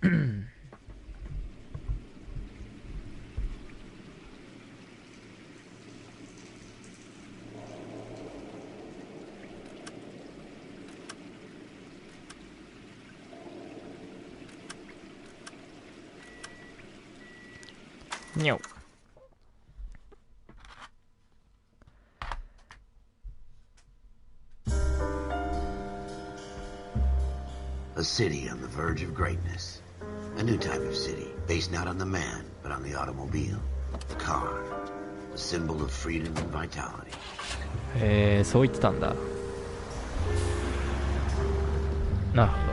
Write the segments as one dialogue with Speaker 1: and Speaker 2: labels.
Speaker 1: No.
Speaker 2: A city on the verge of greatness. A new type of city, based not on the man, but on the automobile. The car. A symbol of freedom and vitality.
Speaker 1: そう言ってたんだ。なるほど。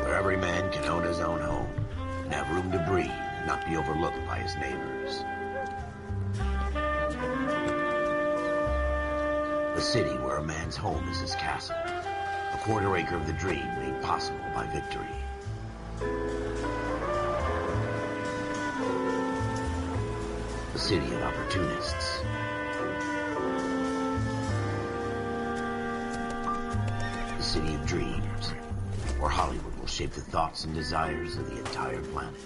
Speaker 2: Where every man can own his own home, and have room to breathe, and not be overlooked by his neighbors. A city where a man's home is his castle. A quarter acre of the dream made possible by victory. A city of opportunists. A city of dreams, where Hollywood will shape the thoughts and desires of the entire planet.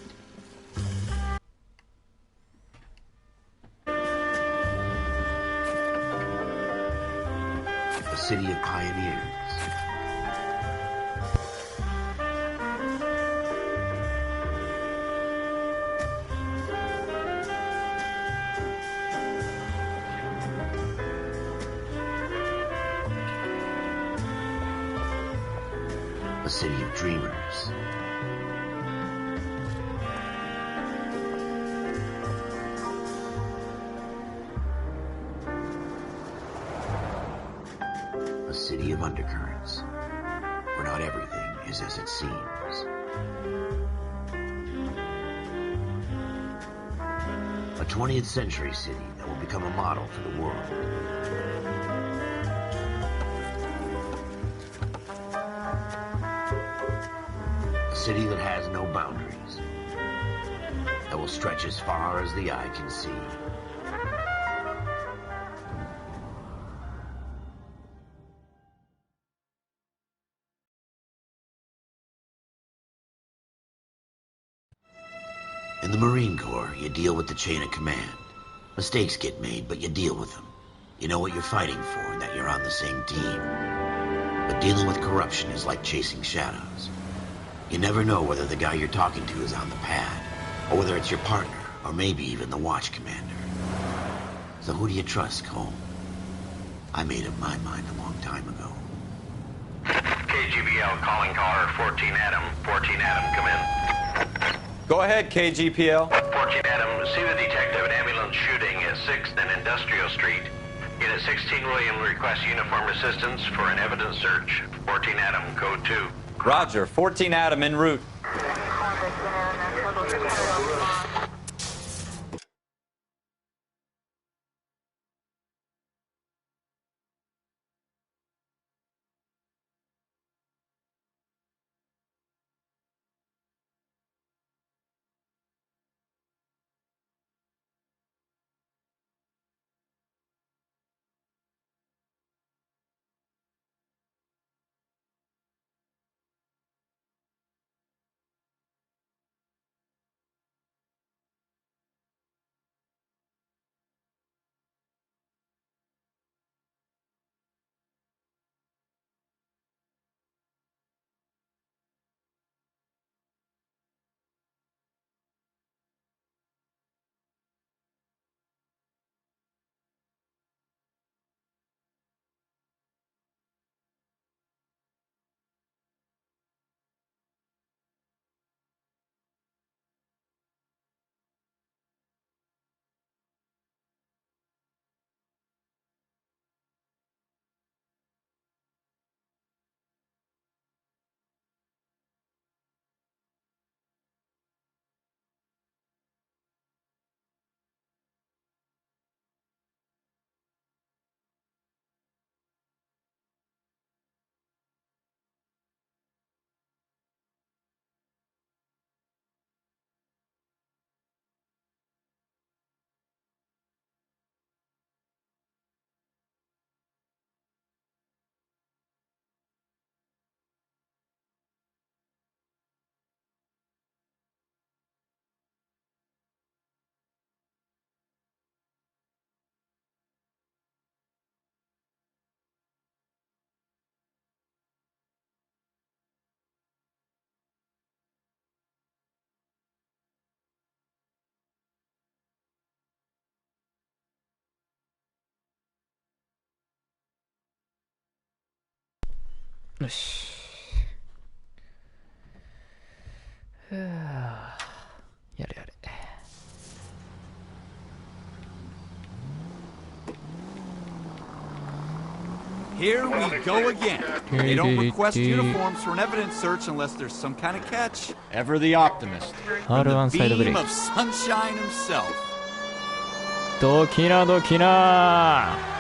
Speaker 2: A city of pioneers. A city of dreamers. A city of undercurrents, where not everything is as it seems. A 20th century city that will become a model for the world. A city that has no boundaries, that will stretch as far as the eye can see. In the Marine Corps, you deal with the chain of command. Mistakes get made, but you deal with them. You know what you're fighting for and that you're on the same team. But dealing with corruption is like chasing shadows. You never know whether the guy you're talking to is on the pad, or whether it's your partner, or maybe even the watch commander. So who do you trust, Cole? I made up my mind a long time ago.
Speaker 3: KGBL calling caller 14 Adam. 14 Adam, come in.
Speaker 4: Go ahead, KGPL.
Speaker 3: 14 Adam, see the detective at ambulance shooting at 6th and Industrial Street. Unit 16 William requests uniform assistance for an evidence search. 14 Adam, code 2.
Speaker 4: Roger, 14 Adam en route.
Speaker 1: よし。ふぅ、やれやれ。
Speaker 5: Here we go again. They don't request uniforms for an evidence search unless there's some kind of catch. Ever the optimist. From the
Speaker 1: R1 サイドブレ
Speaker 5: beam
Speaker 1: ー
Speaker 5: of
Speaker 1: キ。
Speaker 5: sunshine himself.
Speaker 1: ドキナドキナー。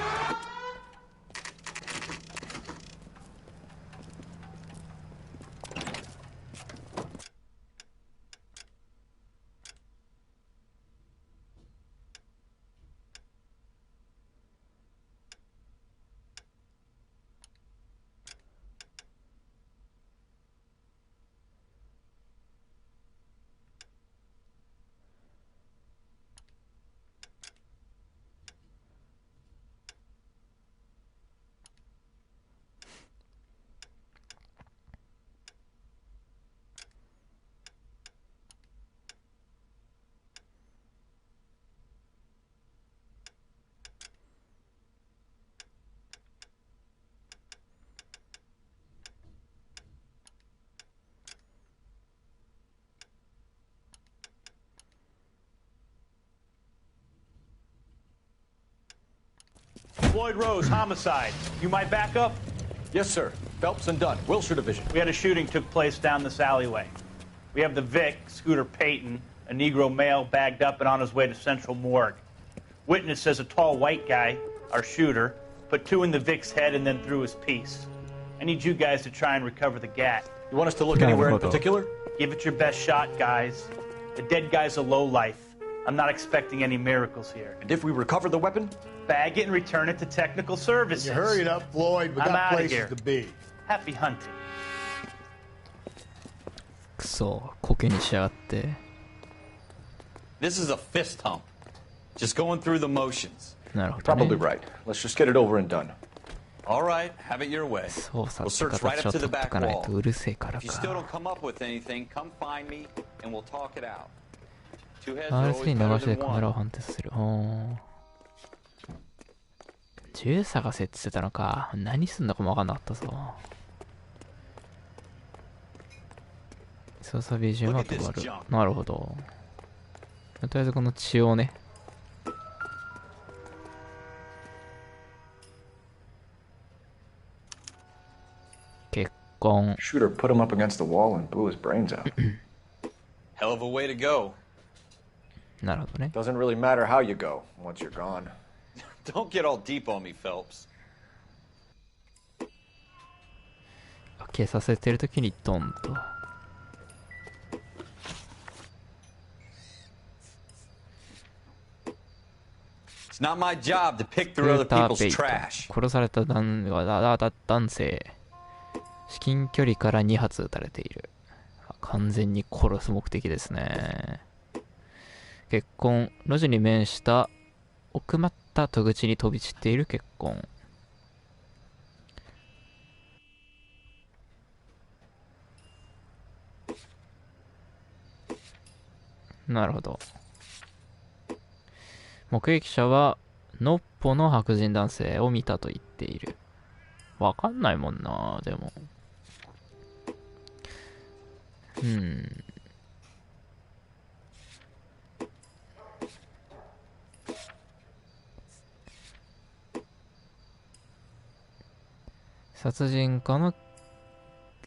Speaker 6: Floyd Rose, homicide. You might back up?
Speaker 7: Yes, sir. Phelps and Dunn, Wilshire Division.
Speaker 6: We had a shooting took place down this alleyway. We have the Vic, Scooter Payton, a Negro male bagged up and on his way to Central Morgue. Witness says a tall white guy, our shooter, put two in the Vic's head and then threw his piece. I need you guys to try and recover the gat.
Speaker 7: You want us to look anywhere in particular?
Speaker 6: Give it your best shot, guys. The dead guy's a lowlife. I'm not expecting any miracles here.
Speaker 7: And if we recover the weapon?
Speaker 6: Bag it and return it to technical services.
Speaker 8: You hurry it up, Floyd. We
Speaker 6: I'm
Speaker 8: got
Speaker 6: outta
Speaker 8: places
Speaker 6: here.
Speaker 8: to be.
Speaker 6: Happy hunting.
Speaker 1: くそ、コケにしやがって。
Speaker 4: This is a fist hump. Just going through the motions.
Speaker 1: なるほどね。
Speaker 7: Probably right. Let's just get it over and done.
Speaker 4: All right, have it your way.
Speaker 1: 操作
Speaker 4: We'll
Speaker 1: って
Speaker 4: search right
Speaker 1: 形
Speaker 4: up
Speaker 1: を
Speaker 4: to
Speaker 1: 取
Speaker 4: the
Speaker 1: っと
Speaker 4: back
Speaker 1: かない
Speaker 4: wall.
Speaker 1: とうるせえから
Speaker 4: If you still
Speaker 1: か。
Speaker 4: don't come up with anything, come find me and we'll talk it out. Two heads are always
Speaker 1: RC に
Speaker 4: better
Speaker 1: 流しで
Speaker 4: than
Speaker 1: カメラを
Speaker 4: one.
Speaker 1: 判定させる。銃探せって言ってたのか。何すんだかもわかんなかったぞ。操作 BGM は止まる。なるほど。とりあえずこの血をね。結婚。
Speaker 7: Shooter put him up against the wall and blew his brains out.
Speaker 4: Hell of a way to go.
Speaker 1: なるほどね。
Speaker 7: Doesn't really matter how you go once you're gone.
Speaker 4: Don't get all deep on me, Phelps.
Speaker 1: 消させてるときにドンと。
Speaker 4: It's not my job to pick
Speaker 1: ス
Speaker 4: through
Speaker 1: ー
Speaker 4: other
Speaker 1: ター
Speaker 4: people's
Speaker 1: ペイト。
Speaker 4: trash.
Speaker 1: 殺された男性。至近距離から2発撃たれている。完全に殺す目的ですね。血痕。路地に面した奥まった戸口に飛び散っている血痕。なるほど。目撃者はのっぽの白人男性を見たと言っている。わかんないもんな、でも。殺人家の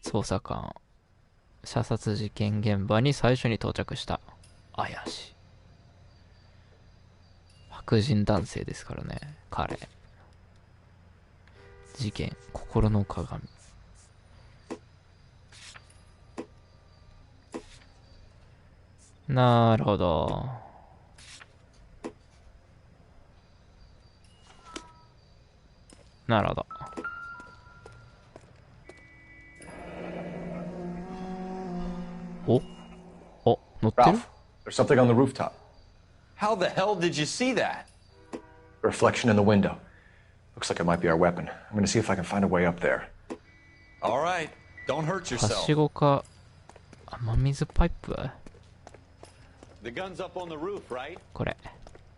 Speaker 1: 捜査官。射殺事件現場に最初に到着した。怪しい。白人男性ですからね、彼。事件、心の鏡。なるほど。なるほど。お、乗ってる？
Speaker 7: Ralph, there's something on the rooftop.
Speaker 4: How the hell did you see that?
Speaker 7: A reflection in the window. Looks like it might be our weapon. I'm gonna see if I can find a way up there.
Speaker 4: All right, don't hurt
Speaker 1: は
Speaker 4: yourself.
Speaker 1: しごか、雨水パイプ？
Speaker 4: The gun's up on the roof, right?
Speaker 1: これ。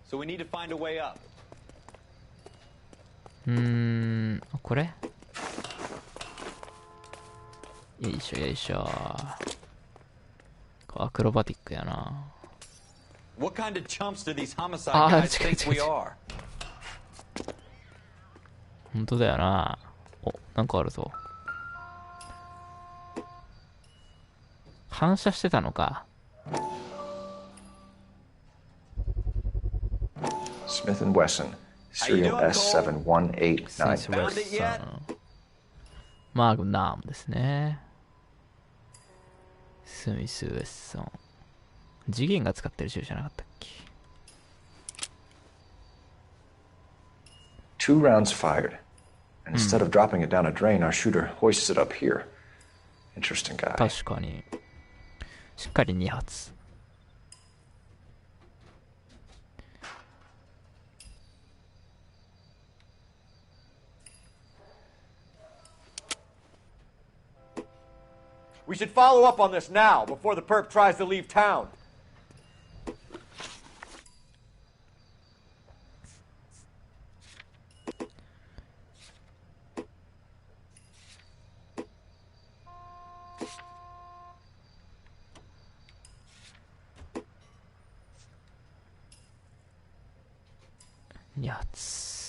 Speaker 4: So we need to find a way up.
Speaker 1: これ？よいしょよいしょ。アクロバティックやな。
Speaker 4: What kind of chumps do these homicide
Speaker 1: あー
Speaker 4: guys think we are?
Speaker 1: 本当だよな。お、なんかあるぞ。反射してたのか。
Speaker 7: Smith and Wesson, serial S71899.
Speaker 1: マグナムですね。スミス・ウェッソン。次元が使ってる銃じゃなかったっけ。
Speaker 7: 2 rounds fired. And instead of dropping it down a drain, our shooter hoists it up here. Interesting guy.
Speaker 1: 確かに。しっかり2発。
Speaker 5: We should follow up on this now, before the perp tries to leave town.2
Speaker 1: 発。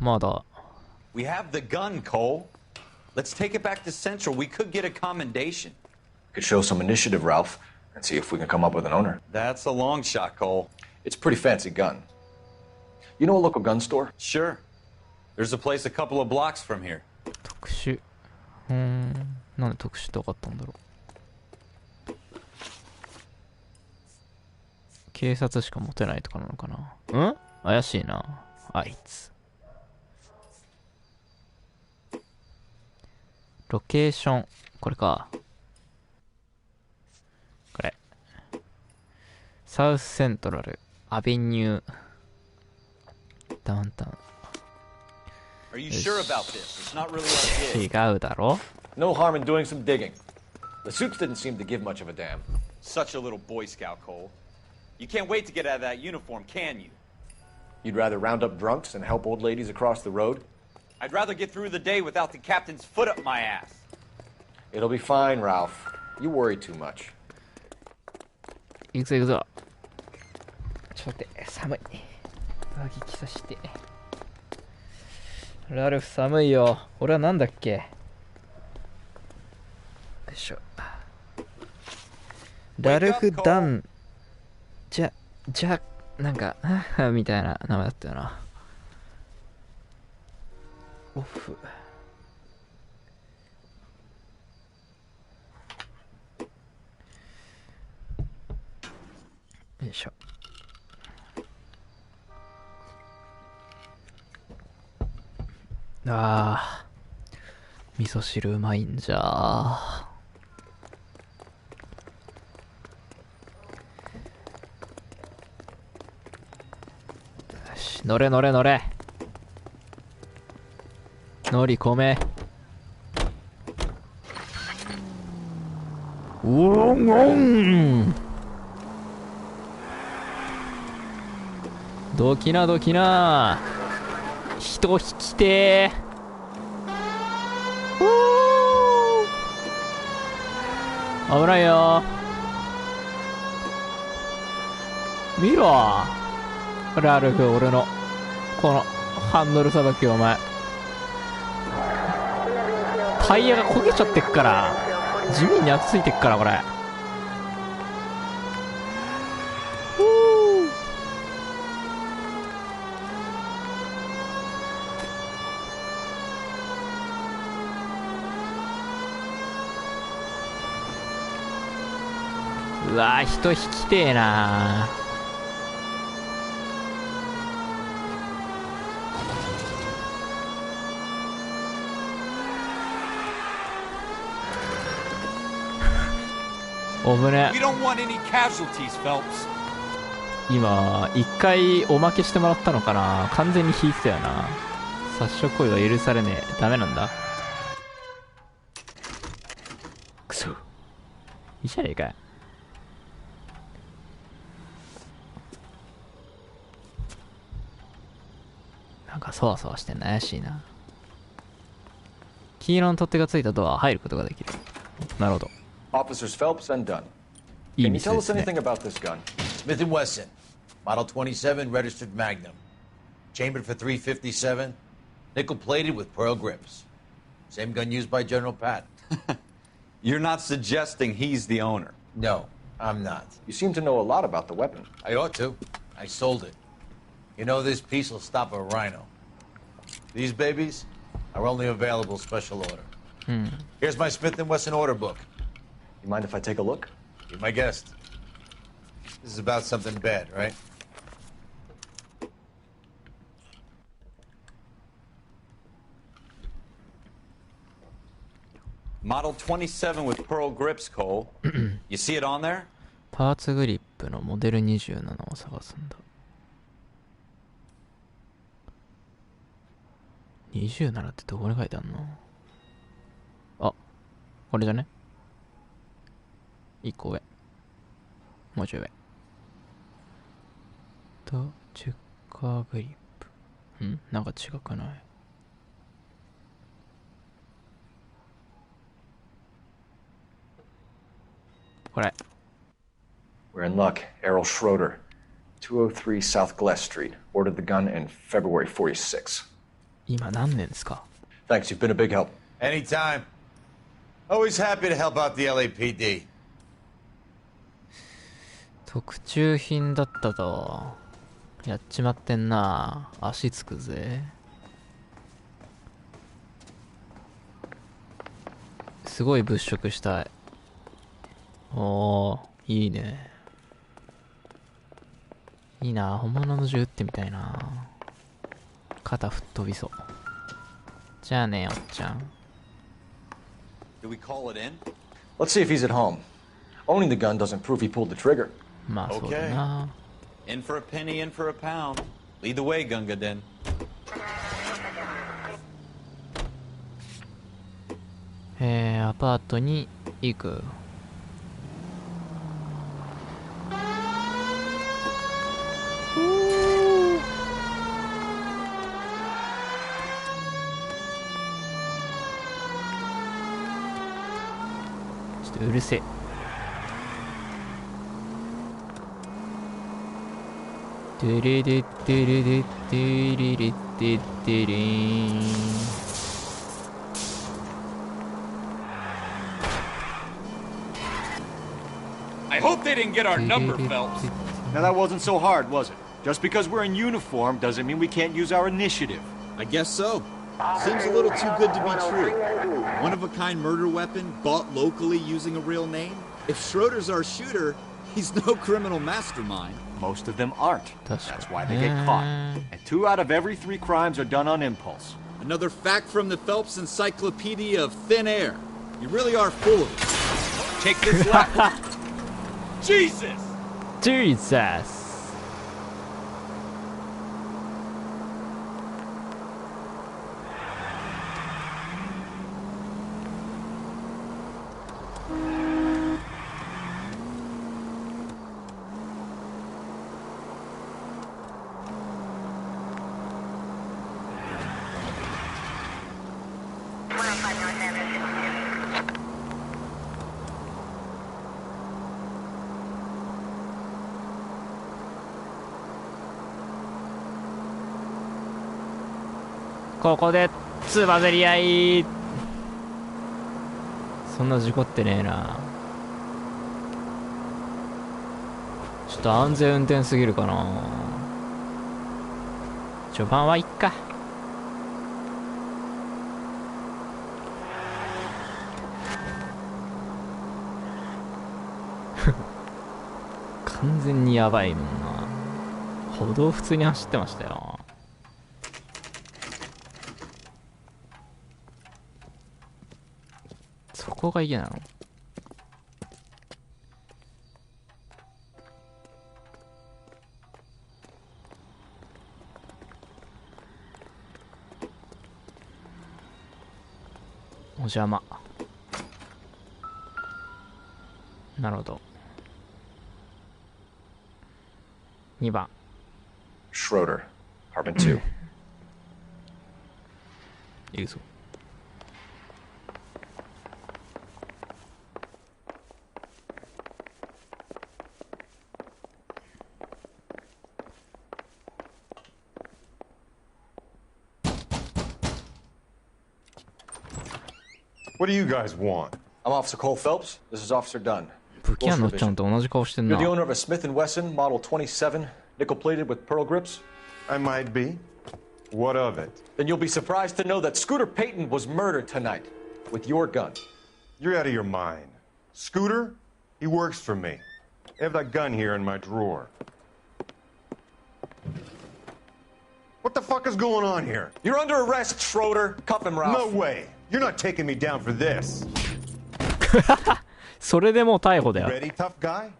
Speaker 1: まだ。
Speaker 4: We have the gun, Cole. Let's take it back to Central. We could get a commendation.
Speaker 7: Could show some initiative, Ralph, and see if we can come up with an owner.
Speaker 4: That's a long shot, Cole.
Speaker 7: It's a pretty fancy gun. You know a local gun store?
Speaker 4: Sure. There's a place a couple of blocks from here.
Speaker 1: 特殊。なんで特殊って分かったんだろう。警察しか持てないとかなのかな。ん？怪しいな。あいつ。ロケーション。これか。これ。サウスセントラル。アベニュー。ダウンタウン。
Speaker 4: Are you sure about this? It's not really our gig.
Speaker 1: 違うだろ。
Speaker 5: No harm in doing some digging. The suits didn't seem to give much of a damn.
Speaker 4: Such a little Boy Scout, Cole. You can't wait to get out of that uniform, can you?
Speaker 5: You'd rather round up drunks than help old ladies across the road?
Speaker 4: I'd rather get through the day without the captain's foot up my ass.
Speaker 5: It'll be fine, Ralph. You worry too much.
Speaker 1: 行くぞ行くぞ。ちょっと待って、寒い。上着着さして。ラルフ寒いよ。これはなんだっけ。よいしょ。ラルフ・ダン、なんか、みたいな名前だったよな。オフ。よいしょ。あー、味噌汁うまいんじゃ。よし、乗れ乗れ乗れ。乗り込め。ウォンウォン。どきなどきな。人引きてー。危ないよ。見ろラルフ、俺のこのハンドルさばき。お前タイヤが焦げちゃってっから地味に焼きついてっからこれ。うわー、人引きてえなおぶね。
Speaker 5: We don't want any casualties, Phelps.
Speaker 1: 今一回おまけしてもらったのかな。完全に引いてたよな。殺傷行為は許されねえ。ダメなんだ。くそ、いいじゃねえかよ。そわそわしてんの怪しいな。黄色の取っ手がついたドアは入ることができる。なるほど。
Speaker 7: Officers Phelps and Dunn.
Speaker 1: いい
Speaker 7: Can you
Speaker 1: 店
Speaker 7: tell
Speaker 1: で
Speaker 7: us
Speaker 1: すね。
Speaker 7: anything about this gun?
Speaker 8: Smith & Wesson, Model 27, registered Magnum. Chambered for .357, nickel-plated with pearl grips. Same gun used by General Patton.
Speaker 4: You're not suggesting he's the owner?
Speaker 8: No, I'm not.
Speaker 7: You seem to know a lot about the weapon.
Speaker 8: I ought to. I sold it. You know, this piece will stop a rhino. These babies are only available special order. Here's my Smith & Wesson order book.
Speaker 7: You mind if I take a look?
Speaker 8: Be my guest. This is about something bad, right?
Speaker 4: Model 27 with pearl grips, Cole. You see it on there?
Speaker 1: パーツグリップのモデル27を探すんだ。27ってどこに書いてあんの？あ、これじゃね？一個上。もうちょい上。と、チェッカーグリップ。なんか違くない？これ。
Speaker 7: We're in luck. Errol Schroeder, 203 South Glass Street. Ordered the gun in February 46.
Speaker 1: 今何年ですか？
Speaker 7: Thanks, you've been a big help.
Speaker 8: Anytime. Always happy to help out the LAPD.
Speaker 1: 特注品だったと。やっちまってんな。足つくぜ。すごい物色したい。おー、いいね。いいな、本物の銃撃ってみたいな。肩吹っ飛びそう。じゃあね、おっちゃん。
Speaker 4: Do we call it in?
Speaker 7: Let's see if he's at home. Owning the gun doesn't prove he pulled the trigger.
Speaker 1: まあそうだな。
Speaker 4: In for a penny, in for a pound. Lead the way, Gunga Din.
Speaker 1: アパートに行く。ちょっとうるせえ。トゥレレトゥレレトゥレレテッテレーン。
Speaker 5: I hope they didn't get our number, Phelps. Now that wasn't so hard, was it? Just because we're in uniform doesn't mean we can't use our initiative.
Speaker 9: I guess so. Seems a little too good to be true. One-of-a-kind murder weapon bought locally using a real name? If Schroeder's our shooter, he's no criminal mastermind.
Speaker 5: Most of them aren't. That's why they get caught. And 2 out of every 3 crimes are done on impulse.
Speaker 9: Another fact from the Phelps Encyclopedia of Thin Air. You really are full of it.
Speaker 5: Take this left. Jesus!
Speaker 1: Jesus! ここでつばぜり合い。そんな事故ってねえな。ちょっと安全運転すぎるかな。序盤はいっか。完全にやばいもんな。歩道普通に走ってましたよ。そこが嫌なの。お邪魔。なるほど。2番。
Speaker 7: Schroeder, Carbon 2.
Speaker 1: いいぞ。
Speaker 10: What do you guys want?
Speaker 7: I'm Officer Cole Phelps. This is Officer Dunn.
Speaker 1: 武器屋のおっちゃんと同じ顔してん
Speaker 7: You're
Speaker 1: な。
Speaker 7: the owner of a Smith & Wesson Model 27, nickel-plated with pearl grips?
Speaker 10: I might be. What of it?
Speaker 7: Then you'll be surprised to know that Scooter Payton was murdered tonight with your gun.
Speaker 10: You're out of your mind. Scooter? He works for me. I have that gun here in my drawer. What the fuck is going on here?
Speaker 7: You're under arrest, Schroeder. Cuff him, Ralph.
Speaker 10: No way. You're not taking me down for this.
Speaker 1: それでもう逮捕だよ。
Speaker 10: Ready, tough guy?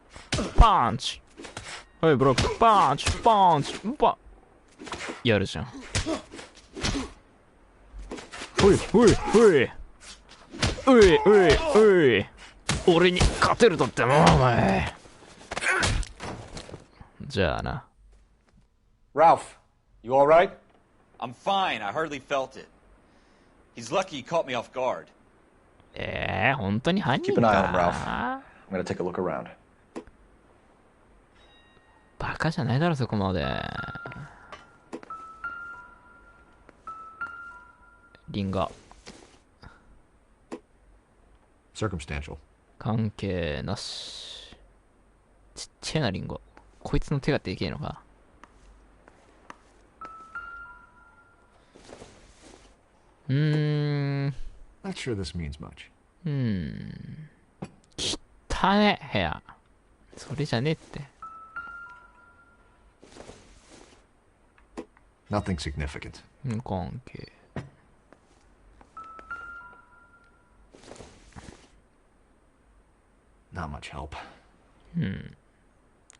Speaker 1: パンチ。はい、ブロック。パンチ、パンチ、パン。やるじゃん。おい、おい、おい。おい、おい、おい。俺に勝てるとっても、お前。じゃあな。
Speaker 7: Ralph, you all right?
Speaker 5: I'm fine. I hardly felt it. He's lucky he caught me off guard.
Speaker 1: 本当に犯人
Speaker 7: Keep an eye on him,
Speaker 1: か
Speaker 7: Ralph. I'm gonna take a look around.
Speaker 1: バカじゃないだろ、そこまで。リンゴ。
Speaker 7: Circumstantial.
Speaker 1: 関係なし。ちっちゃいなリンゴ。こいつの手がでけえのか。
Speaker 7: Not sure this means much.
Speaker 1: 汚ね部屋。それじゃねえって。
Speaker 7: Nothing significant.
Speaker 1: 関係。
Speaker 7: Not much help.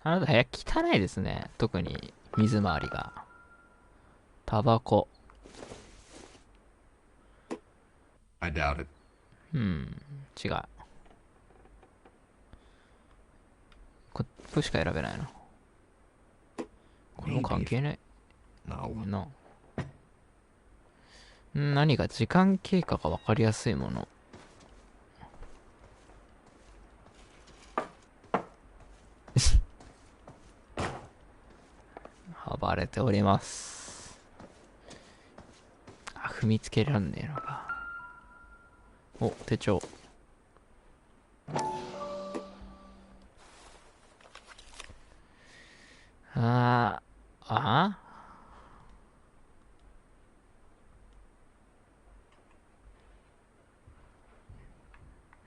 Speaker 1: あなた部屋汚いですね。特に水回りが。タバコ。
Speaker 7: I doubt it.
Speaker 1: 違う。これしか選べないの。これも関係ない。
Speaker 7: No.
Speaker 1: 何か時間経過が分かりやすいもの。暴れております。あ、踏みつけらんねえのか。お、手帳。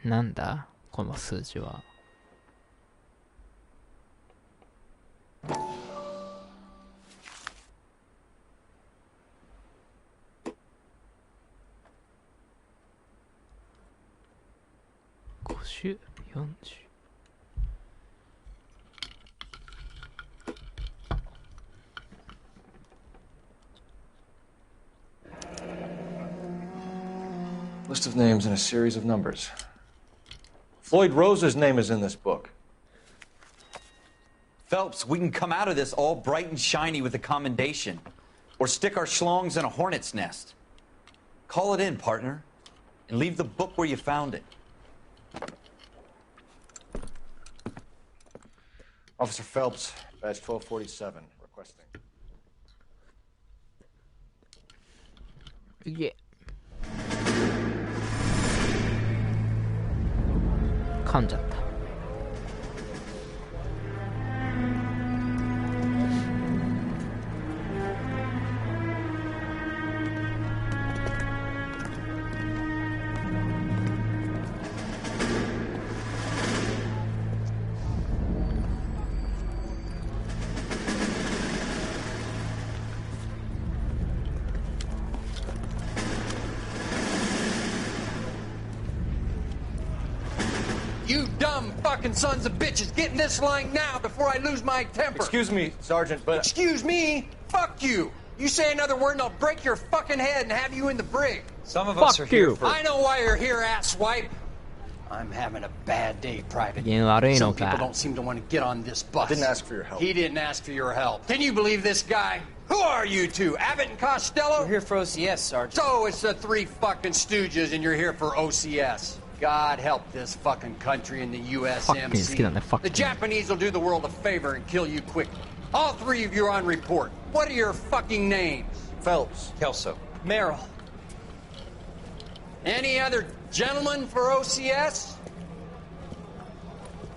Speaker 1: なんだこの数字は。50、40。
Speaker 7: List of names and a series of numbers. Floyd Rose's name is in this book.
Speaker 4: Phelps, we can come out of this all bright and shiny with a commendation. Or stick our schlongs in a hornet's nest. Call it in, partner. And leave the book where you found it.
Speaker 7: Officer Phelps, badge 1247, requesting.
Speaker 1: Yeah. 噛んじゃった。
Speaker 11: You dumb fucking sons of bitches, get in this line now before I lose my temper.
Speaker 7: Excuse me, Sergeant, but...
Speaker 11: Excuse me? Fuck you. You say another word and I'll break your fucking head and have you in the brig.
Speaker 5: Some of us are here for...
Speaker 11: I know why you're here, asswipe. I'm having a bad day, Private.
Speaker 1: 機嫌悪い
Speaker 11: Some
Speaker 1: の
Speaker 11: people
Speaker 1: か
Speaker 11: don't seem to want to get on this bus.
Speaker 7: Didn't ask for your help.
Speaker 11: He didn't ask for your help. Can you believe this guy? Who are you two? Abbott and Costello?
Speaker 12: We're here for OCS, Sergeant.
Speaker 11: So it's the three fucking stooges and you're here for OCS. God help this fucking country and the
Speaker 1: Fucking 好きだね
Speaker 11: USMC.
Speaker 1: fucking
Speaker 11: The Japanese will do the world a favor and kill you quickly. All three of you are on report. What are your fucking names?
Speaker 7: Phelps.
Speaker 8: Kelso.
Speaker 12: Merrill.
Speaker 11: Any other gentlemen for OCS?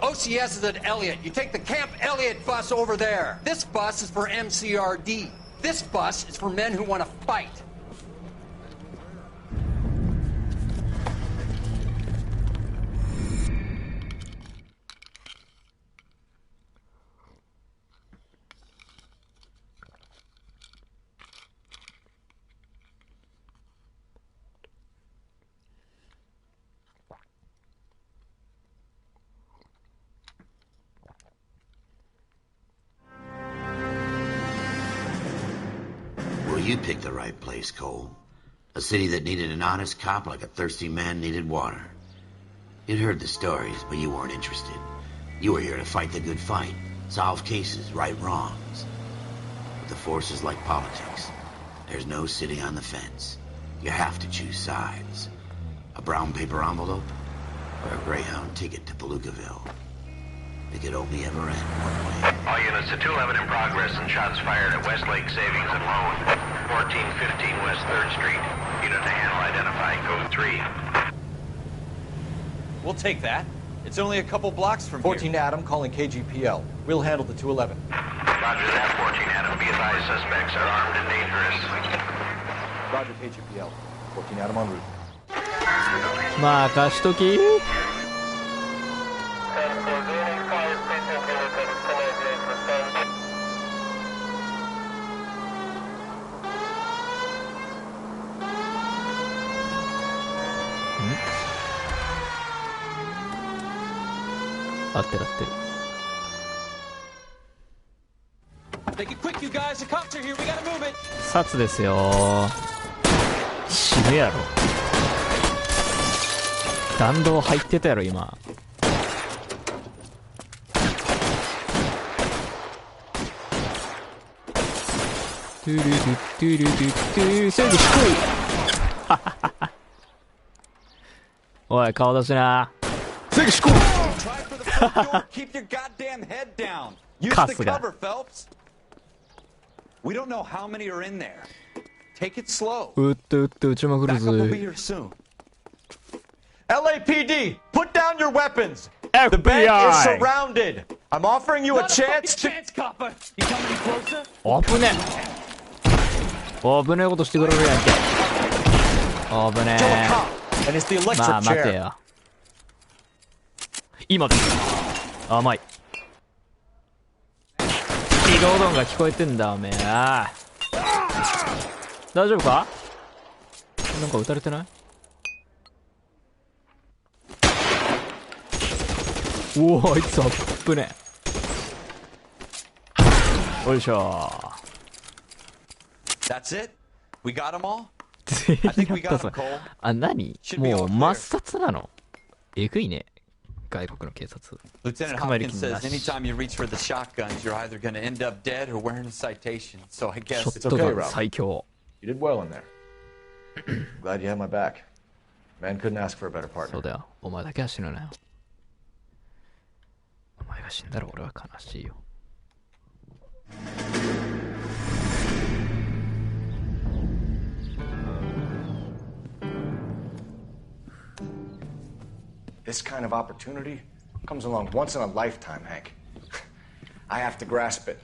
Speaker 11: OCS is at Elliott. You take the Camp Elliott bus over there. This bus is for MCRD. This bus is for men who want to fight.
Speaker 2: Well, you picked the right place, Cole. A city that needed an honest cop like a thirsty man needed water. You'd heard the stories, but you weren't interested. You were here to fight the good fight, solve cases, right wrongs. But the force is like politics. There's no sitting on the fence. You have to choose sides. A brown paper envelope or a Greyhound ticket to Palookaville. It could only ever end one way.
Speaker 3: All units to 211 in progress and shots fired at Westlake Savings and Loan, 1415 West 3rd Street. Unit to handle identify code 3.
Speaker 4: We'll take that. It's only a couple blocks from
Speaker 7: 14 Adam calling KGPL. We'll handle the 211.
Speaker 3: Roger that, 14 Adam. Be advised, suspects are armed and dangerous.
Speaker 7: Roger KGPL. 14 Adam en route.
Speaker 1: 任しとき 合ってる合ってる
Speaker 11: Make it quick, you guys. The cops are here. We gotta move it.
Speaker 1: 殺ですよ死ぬやろ弾道入ってたやろ今トゥルルトゥルルトゥル制御低いおい顔出しな制御低い
Speaker 4: Keep your goddamn head down. Use the cover, Phelps. We don't know how many are in there. Take it slow.
Speaker 1: 撃って撃って撃ちまくる
Speaker 4: Backup will be
Speaker 1: ぜ
Speaker 4: here soon. LAPD, put down your weapons.
Speaker 1: FBI.
Speaker 4: The bank is surrounded. I'm offering you a
Speaker 11: Not
Speaker 4: chance to.
Speaker 11: chance, copper. You coming any closer?
Speaker 1: 危ねえ危ねえことしてくれるやんけ危ね
Speaker 7: Kill a
Speaker 1: え
Speaker 7: cop. And it's the
Speaker 1: ま
Speaker 7: electric
Speaker 1: あ待て
Speaker 7: chair.
Speaker 1: よ今です甘い移動音が聞こえてんだおめえ大丈夫かなんか撃たれてないおおあいつあっぶねよいしょ
Speaker 4: That's it? We got them all?
Speaker 1: 全
Speaker 4: I think
Speaker 1: 員
Speaker 4: we
Speaker 1: やった
Speaker 4: got
Speaker 1: ぞ
Speaker 4: them, Cole.
Speaker 1: あ何
Speaker 4: Should be
Speaker 1: も
Speaker 4: all
Speaker 1: う
Speaker 4: clear.
Speaker 1: 抹殺なのえぐいね外国の警察
Speaker 4: Lieutenant
Speaker 1: 捕まえる
Speaker 4: Hopkins
Speaker 1: 気な
Speaker 4: says
Speaker 1: し
Speaker 4: anytime you reach for the shotguns, you're either going to end up dead or wearing a citation. So I
Speaker 1: シ
Speaker 4: guess
Speaker 1: ョ
Speaker 4: it's
Speaker 1: ット
Speaker 7: okay,
Speaker 1: ガン
Speaker 7: Ralph.
Speaker 1: 最強
Speaker 7: You did well in there. Glad you had my back. Man couldn't ask for a better
Speaker 1: そう
Speaker 7: partner.
Speaker 1: だよお前だけは死ぬなよお前が死んだら俺は悲しいよ
Speaker 7: This kind of opportunity comes along once in a lifetime, Hank. I have to grasp it.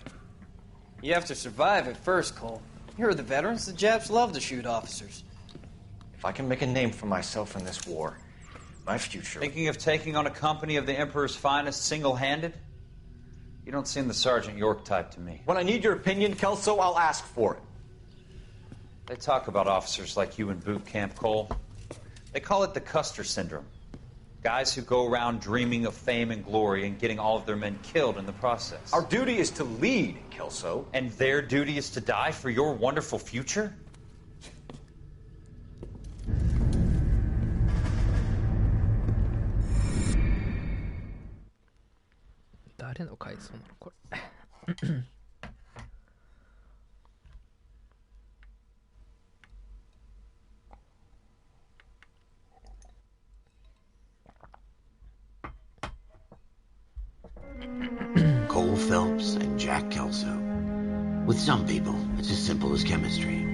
Speaker 12: You have to survive it first, Cole. Here are the veterans. The Japs love to shoot officers.
Speaker 7: If I can make a name for myself in this war, my future.
Speaker 8: Thinking of taking on a company of the Emperor's finest single-handed? You don't seem the Sergeant York type to me.
Speaker 7: When I need your opinion, Kelso, I'll ask for it.
Speaker 8: They talk about officers like you in boot camp, Cole. They call it the Custer syndrome. Guys who go around dreaming of fame and glory and getting all of their men killed in the process.
Speaker 7: Our duty is to lead, Kelso.
Speaker 8: And their duty is to die for your wonderful future?
Speaker 1: いそうなのこれ。
Speaker 2: Cole Phelps and Jack Kelso. With some people, it's as simple as chemistry.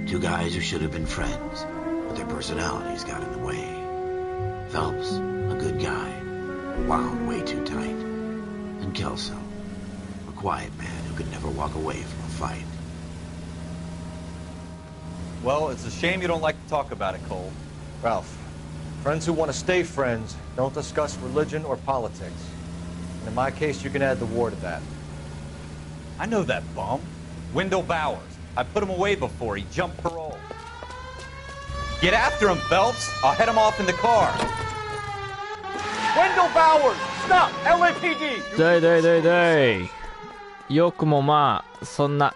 Speaker 2: Two guys who should have been friends, but their personalities got in the way. Phelps, a good guy, wound way too tight. And Kelso, a quiet man who could never walk away from a fight.
Speaker 4: Well, it's a shame you don't like to talk about it, Cole.
Speaker 7: Ralph, friends who want to stay friends don't discuss religion or politics. And in my case, you can add the war to that.
Speaker 4: I know that bum. Wendell Bowers. I put him away before. He jumped parole. Get after him, Phelps. I'll head him off in the car.
Speaker 5: Wendell Bowers! Stop! LAPD!
Speaker 1: だいだいだいだい。よくもまあ、そんな。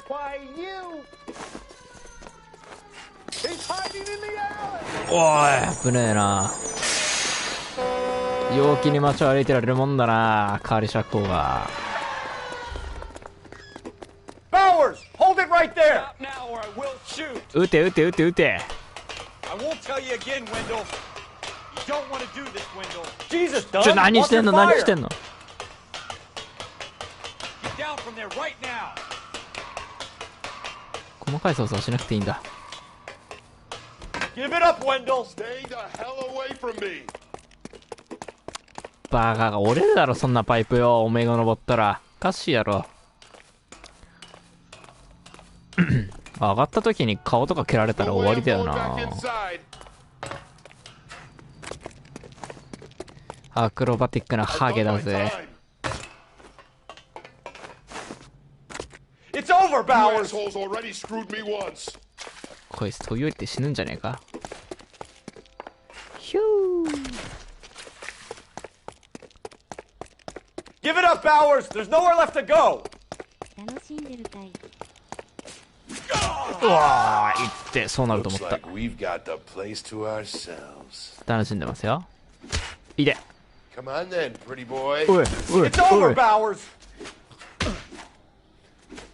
Speaker 5: Why you? He's hiding in the alley!
Speaker 1: おい、危ねえな。陽気に街を歩いてられるもんだな、カーリシャッコーが。
Speaker 5: Bowers! Hold it right there! Stop now or I will shoot!
Speaker 1: 撃て撃て撃て撃て。
Speaker 4: I won't tell you again, Wendell. You don't want to do this, Wendell.
Speaker 5: Jesus, Don!
Speaker 1: 何してんの何してんの。
Speaker 4: Get down from there right now.
Speaker 1: 細かい操作はしなくていいんだ。
Speaker 5: Give it up, Wendell!
Speaker 10: Stay the hell away from me.
Speaker 1: バカが折れるだろ、そんなパイプよ。おめえが登ったら。おかしいやろ。上がった時に顔とか蹴られたら終わりだよな。アクロバティックなハゲだぜ。
Speaker 5: It's over, Bowers!
Speaker 1: こいつ飛び降りて死ぬんじゃねえか。ヒュー。
Speaker 5: Give it up, Bowers! There's nowhere left to go!
Speaker 13: 楽しんでるかい。
Speaker 1: うわー、いって、そうなると思った。楽しんでますよ。いで。
Speaker 10: Come on then, pretty boy.
Speaker 1: おい、おい、
Speaker 5: It's over,
Speaker 1: おい。
Speaker 5: Bowers!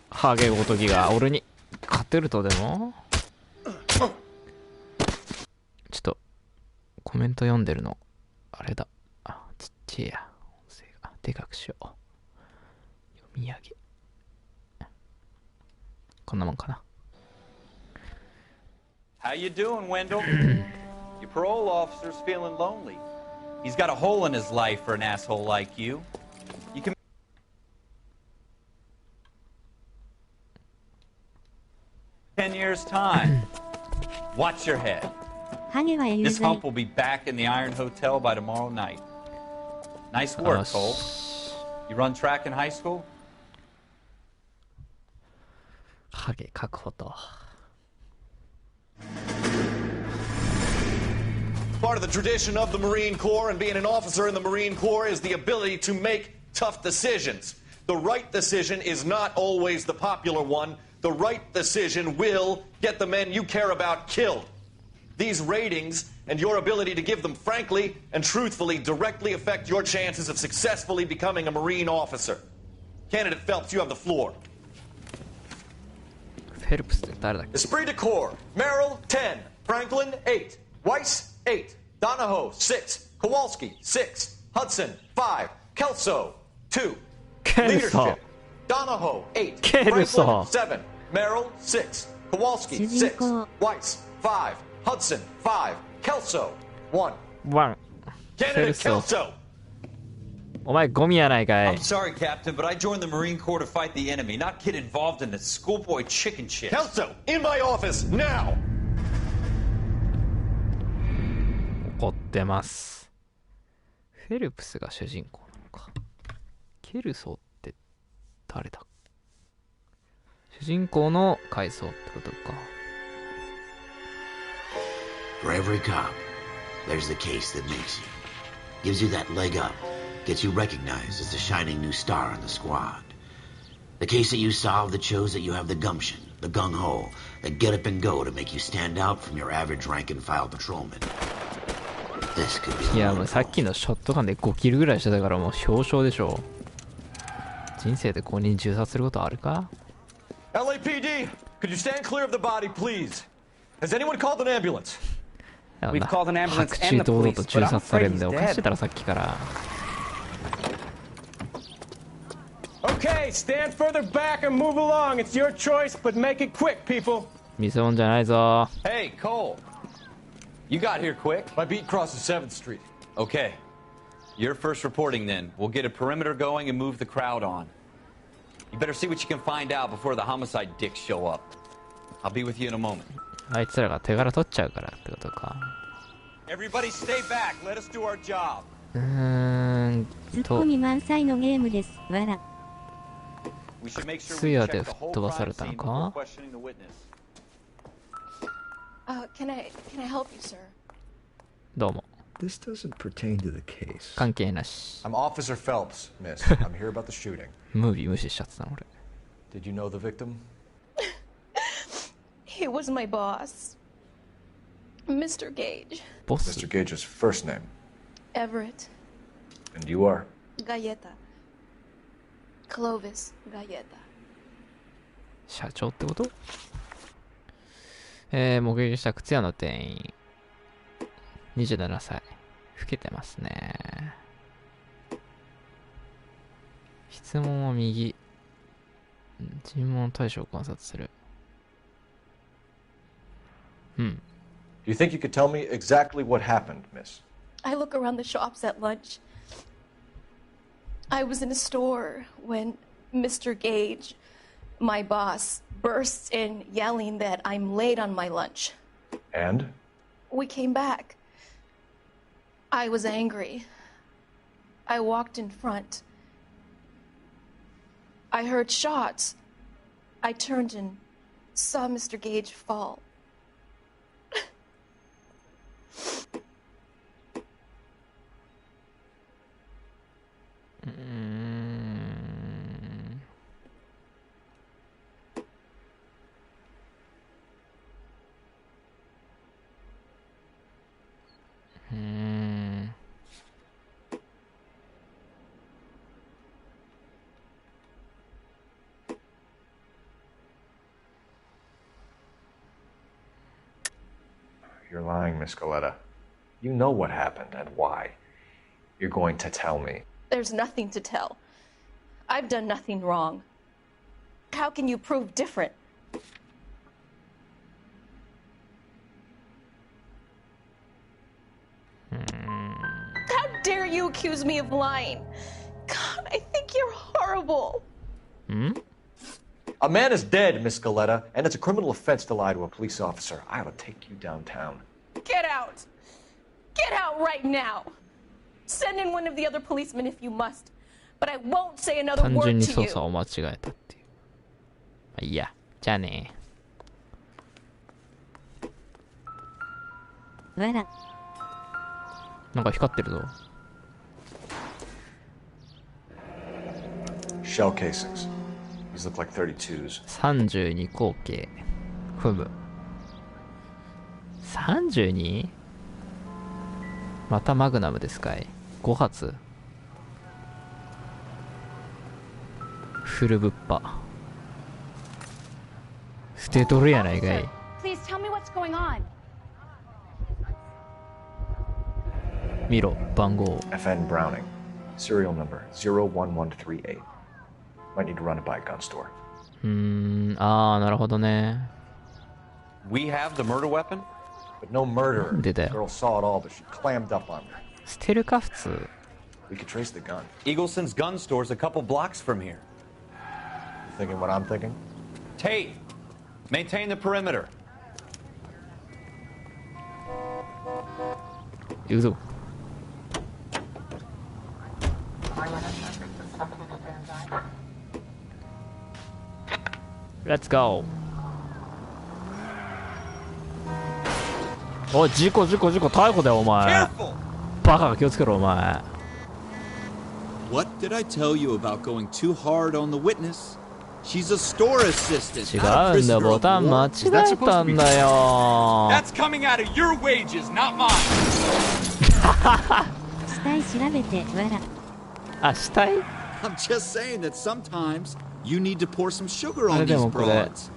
Speaker 1: ハゲごときが俺に勝てるとでも。ちょっとコメント読んでるのあれだ。あ、ちっちゃいや。音声がでかくしよう。読み上げ。こんなもんかな。
Speaker 4: How you doing, Wendell? Your parole officer's feeling lonely. He's got a hole in his life for an asshole like you. You can... 10 years' time. Watch your head. This hump will be back in the Iron Hotel by tomorrow night. Nice work, Cole. You run track in high school?
Speaker 1: ハゲ確保と。
Speaker 14: Part of the tradition of the Marine Corps and being an officer in the Marine Corps is the ability to make tough decisions. The right decision is not always the popular one. The right decision will get the men you care about killed. These ratings and your ability to give them frankly and truthfully directly affect your chances of successfully becoming a Marine officer. Candidate Phelps, you have the floor.
Speaker 1: フェルプスって誰だっけ？
Speaker 14: Esprit de Corps, Merrill 10, Franklin 8, Weiss 8, Donahoe 6, Kowalski 6, Hudson 5, Kelso 2. Leadership, Donahoe 8, Franklin 7, Merrill 6, Kowalski 6, Weiss 5, Hudson 5, Kelso 1.
Speaker 1: 1。
Speaker 14: Candidate Kelso.
Speaker 1: お前ゴミやないかい。
Speaker 8: I'm sorry, Captain, but I joined the Marine Corps to fight the enemy, not get involved in this schoolboy chicken shit.
Speaker 14: Kelso, in my office now.
Speaker 1: 怒ってます。フェルプスが主人公なのか。ケルソーって誰だ？主人公の階層ってことか。
Speaker 2: For every cop, there's the case that makes you. Gives you that leg up. Gets you recognized as the shining new star in the squad. The case that you solve that shows that you have the gumption, the gung-ho, the get up and go to make you stand out from your average rank-and-file patrolman. This could be
Speaker 1: いやもうさっきのショットガンで5キルぐらいしてたからもう表彰でしょ。人生で5人銃殺することあるか？
Speaker 14: LAPD, could you stand clear of the body, please? Has anyone called an ambulance?
Speaker 12: We've called an ambulance
Speaker 1: 白
Speaker 12: and
Speaker 1: 昼
Speaker 12: the
Speaker 1: 堂々
Speaker 12: police,
Speaker 1: と
Speaker 12: but
Speaker 1: 銃
Speaker 12: I'm
Speaker 1: 殺され
Speaker 12: afraid
Speaker 1: るん
Speaker 12: he's
Speaker 1: でおかしい
Speaker 12: dead.
Speaker 1: だろさっきから。
Speaker 15: Okay, stand further back and move along. It's your choice, but make it quick, people.
Speaker 1: 見せ物じゃないぞ。
Speaker 4: Hey, Cole. You got here quick.
Speaker 14: My beat crosses 7th Street.
Speaker 4: Okay. You're first reporting then. We'll get a perimeter going and move the crowd on. You better see what you can find out before the homicide dicks show up. I'll be with you in a moment.
Speaker 1: あいつらが手柄取っちゃうからってことか。
Speaker 14: Everybody stay back. Let us do our job.
Speaker 13: ツッコミ満載のゲームです。わら。
Speaker 1: 通夜で吹っ飛ばされたのか？
Speaker 16: Can I help you, sir?
Speaker 1: どうも。
Speaker 7: This doesn't pertain to the case.
Speaker 1: 関係なし。
Speaker 7: I'm Officer Phelps, miss. I'm here about the shooting.
Speaker 1: ムービー無視しちゃってたの俺。
Speaker 7: Did you know the victim?
Speaker 16: He was my boss, Mr. Gage.
Speaker 1: Boss?
Speaker 7: Mr. Gage's first name.
Speaker 16: Everett.
Speaker 7: And you are?
Speaker 16: Galleta. Clovis Galleta.
Speaker 1: 社長ってこと？目撃した靴屋の店員。27歳。老けてますね。質問は右。尋問対象を観察する。
Speaker 7: Do you think you could tell me exactly what happened, miss?
Speaker 16: I look around the shops at lunch. I was in a store when Mr. Gage, my boss, bursts in yelling that I'm late on my lunch.
Speaker 7: And?
Speaker 16: We came back. I was angry. I walked in front. I heard shots. I turned and saw Mr. Gage fall.
Speaker 7: You're lying, Miss Galetta. You know what happened and why. You're going to tell me.
Speaker 16: There's nothing to tell. I've done nothing wrong. How can you prove different? How dare you accuse me of lying? God, I think you're horrible.
Speaker 7: A man is dead, Miss Galetta, and it's a criminal offense to lie to a police officer. I ought to take you downtown.
Speaker 16: Get out. Get out right now. Send in one of the other policemen if you must. But I won't say another
Speaker 1: 単純
Speaker 16: word
Speaker 1: に
Speaker 16: to
Speaker 1: 操
Speaker 16: you.
Speaker 1: 作を間違えたっていう。まあいいや。じゃあね。
Speaker 13: わら。
Speaker 1: なんか光ってるぞ。
Speaker 7: Shell casings. These look like 32s.
Speaker 1: 32口径。ふむ。32？ またマグナムですかい。5発。フルぶっぱ。捨てとるやないかい。
Speaker 17: Please tell me what's going on.
Speaker 1: 見ろ、番号。
Speaker 7: FN Browning. Serial number 01138. Might need to run it by a gun store.
Speaker 1: あー、なるほどね。
Speaker 4: We have the murder weapon?
Speaker 7: But no murderer.
Speaker 1: でだ
Speaker 7: The
Speaker 1: よ。
Speaker 7: girl saw it all, but she clammed up on me.
Speaker 1: 捨てるか、普通。
Speaker 7: We could trace the gun.
Speaker 4: Eagleson's gun store's a couple blocks from here.
Speaker 7: You thinking what I'm thinking?
Speaker 4: Tate, maintain the perimeter.
Speaker 1: 行くぞ。Let's go. おい、事故逮捕だよお前。バカが気をつけろお前。
Speaker 9: What did I tell you about going too hard on the witness? She's a store assistant.
Speaker 1: 違うんだよ、ボタン間違えたんだよ。
Speaker 5: That's coming out of your wages, not mine.
Speaker 13: 死体調べてわら。
Speaker 1: あ、死体？
Speaker 9: I'm just saying that sometimes you need to pour some sugar on these broads.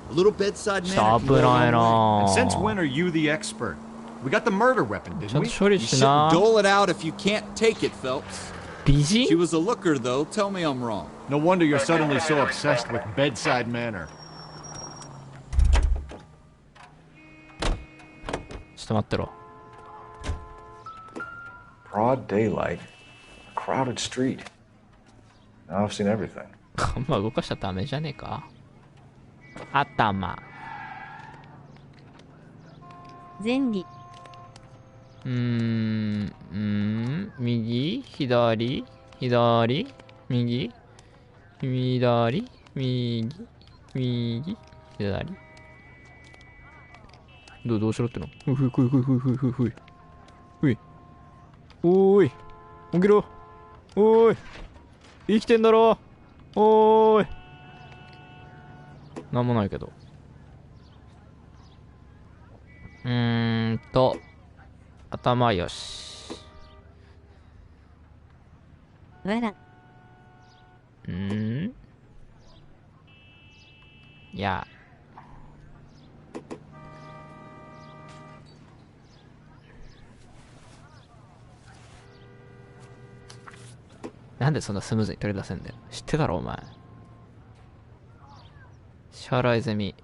Speaker 9: A little bedside manner can go a long way.
Speaker 5: And since when are you the expert? We got the murder weapon, didn't we?
Speaker 9: You shouldn't dole it out if you can't take it, Phelps. She was a looker, though. Tell me I'm wrong.
Speaker 5: No wonder you're suddenly so obsessed with bedside manner.
Speaker 1: ちょっと待ってろ。
Speaker 7: Broad daylight, a crowded street. Now I've seen everything.
Speaker 1: まあ動かしちゃダメじゃねえか。頭。
Speaker 13: 前理。
Speaker 1: 右、左、左、右、左、右、右、左。どうしろっての？ふいふいふいふいふいふいふいふい。ふい。おーい。起きろ。おーい。生きてんだろ。おーい。なんもないけど。頭よし。
Speaker 13: わら。
Speaker 1: いや。なんでそんなスムーズに取り出せんだよ。知ってたろお前。支払い済み。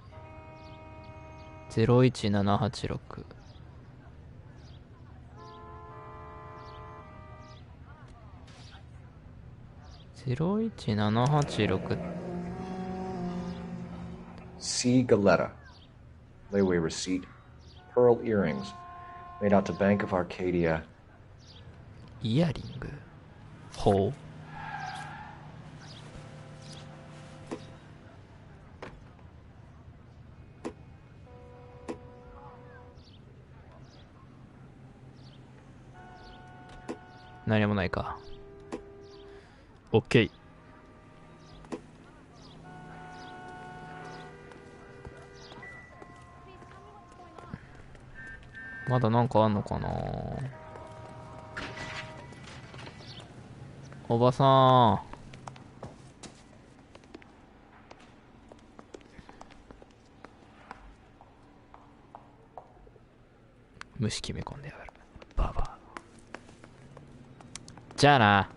Speaker 1: 01786。01786。
Speaker 7: C. Galetta. Layaway receipt. Pearl earrings. Made out to Bank of Arcadia.
Speaker 1: イヤリング。ほう。何もないか。オッケー。まだなんかあんのかな。おばさん。虫決め込んでやがる。ババア。じゃあな。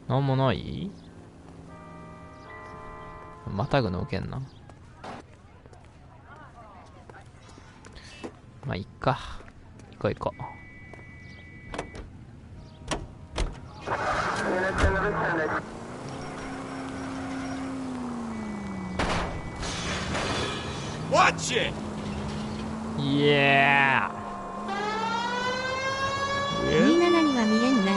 Speaker 1: なんもない？またぐの受けんな。まあいっか。行こう行こう。
Speaker 9: Watch it!
Speaker 1: Yeah!
Speaker 13: 27には見えんな。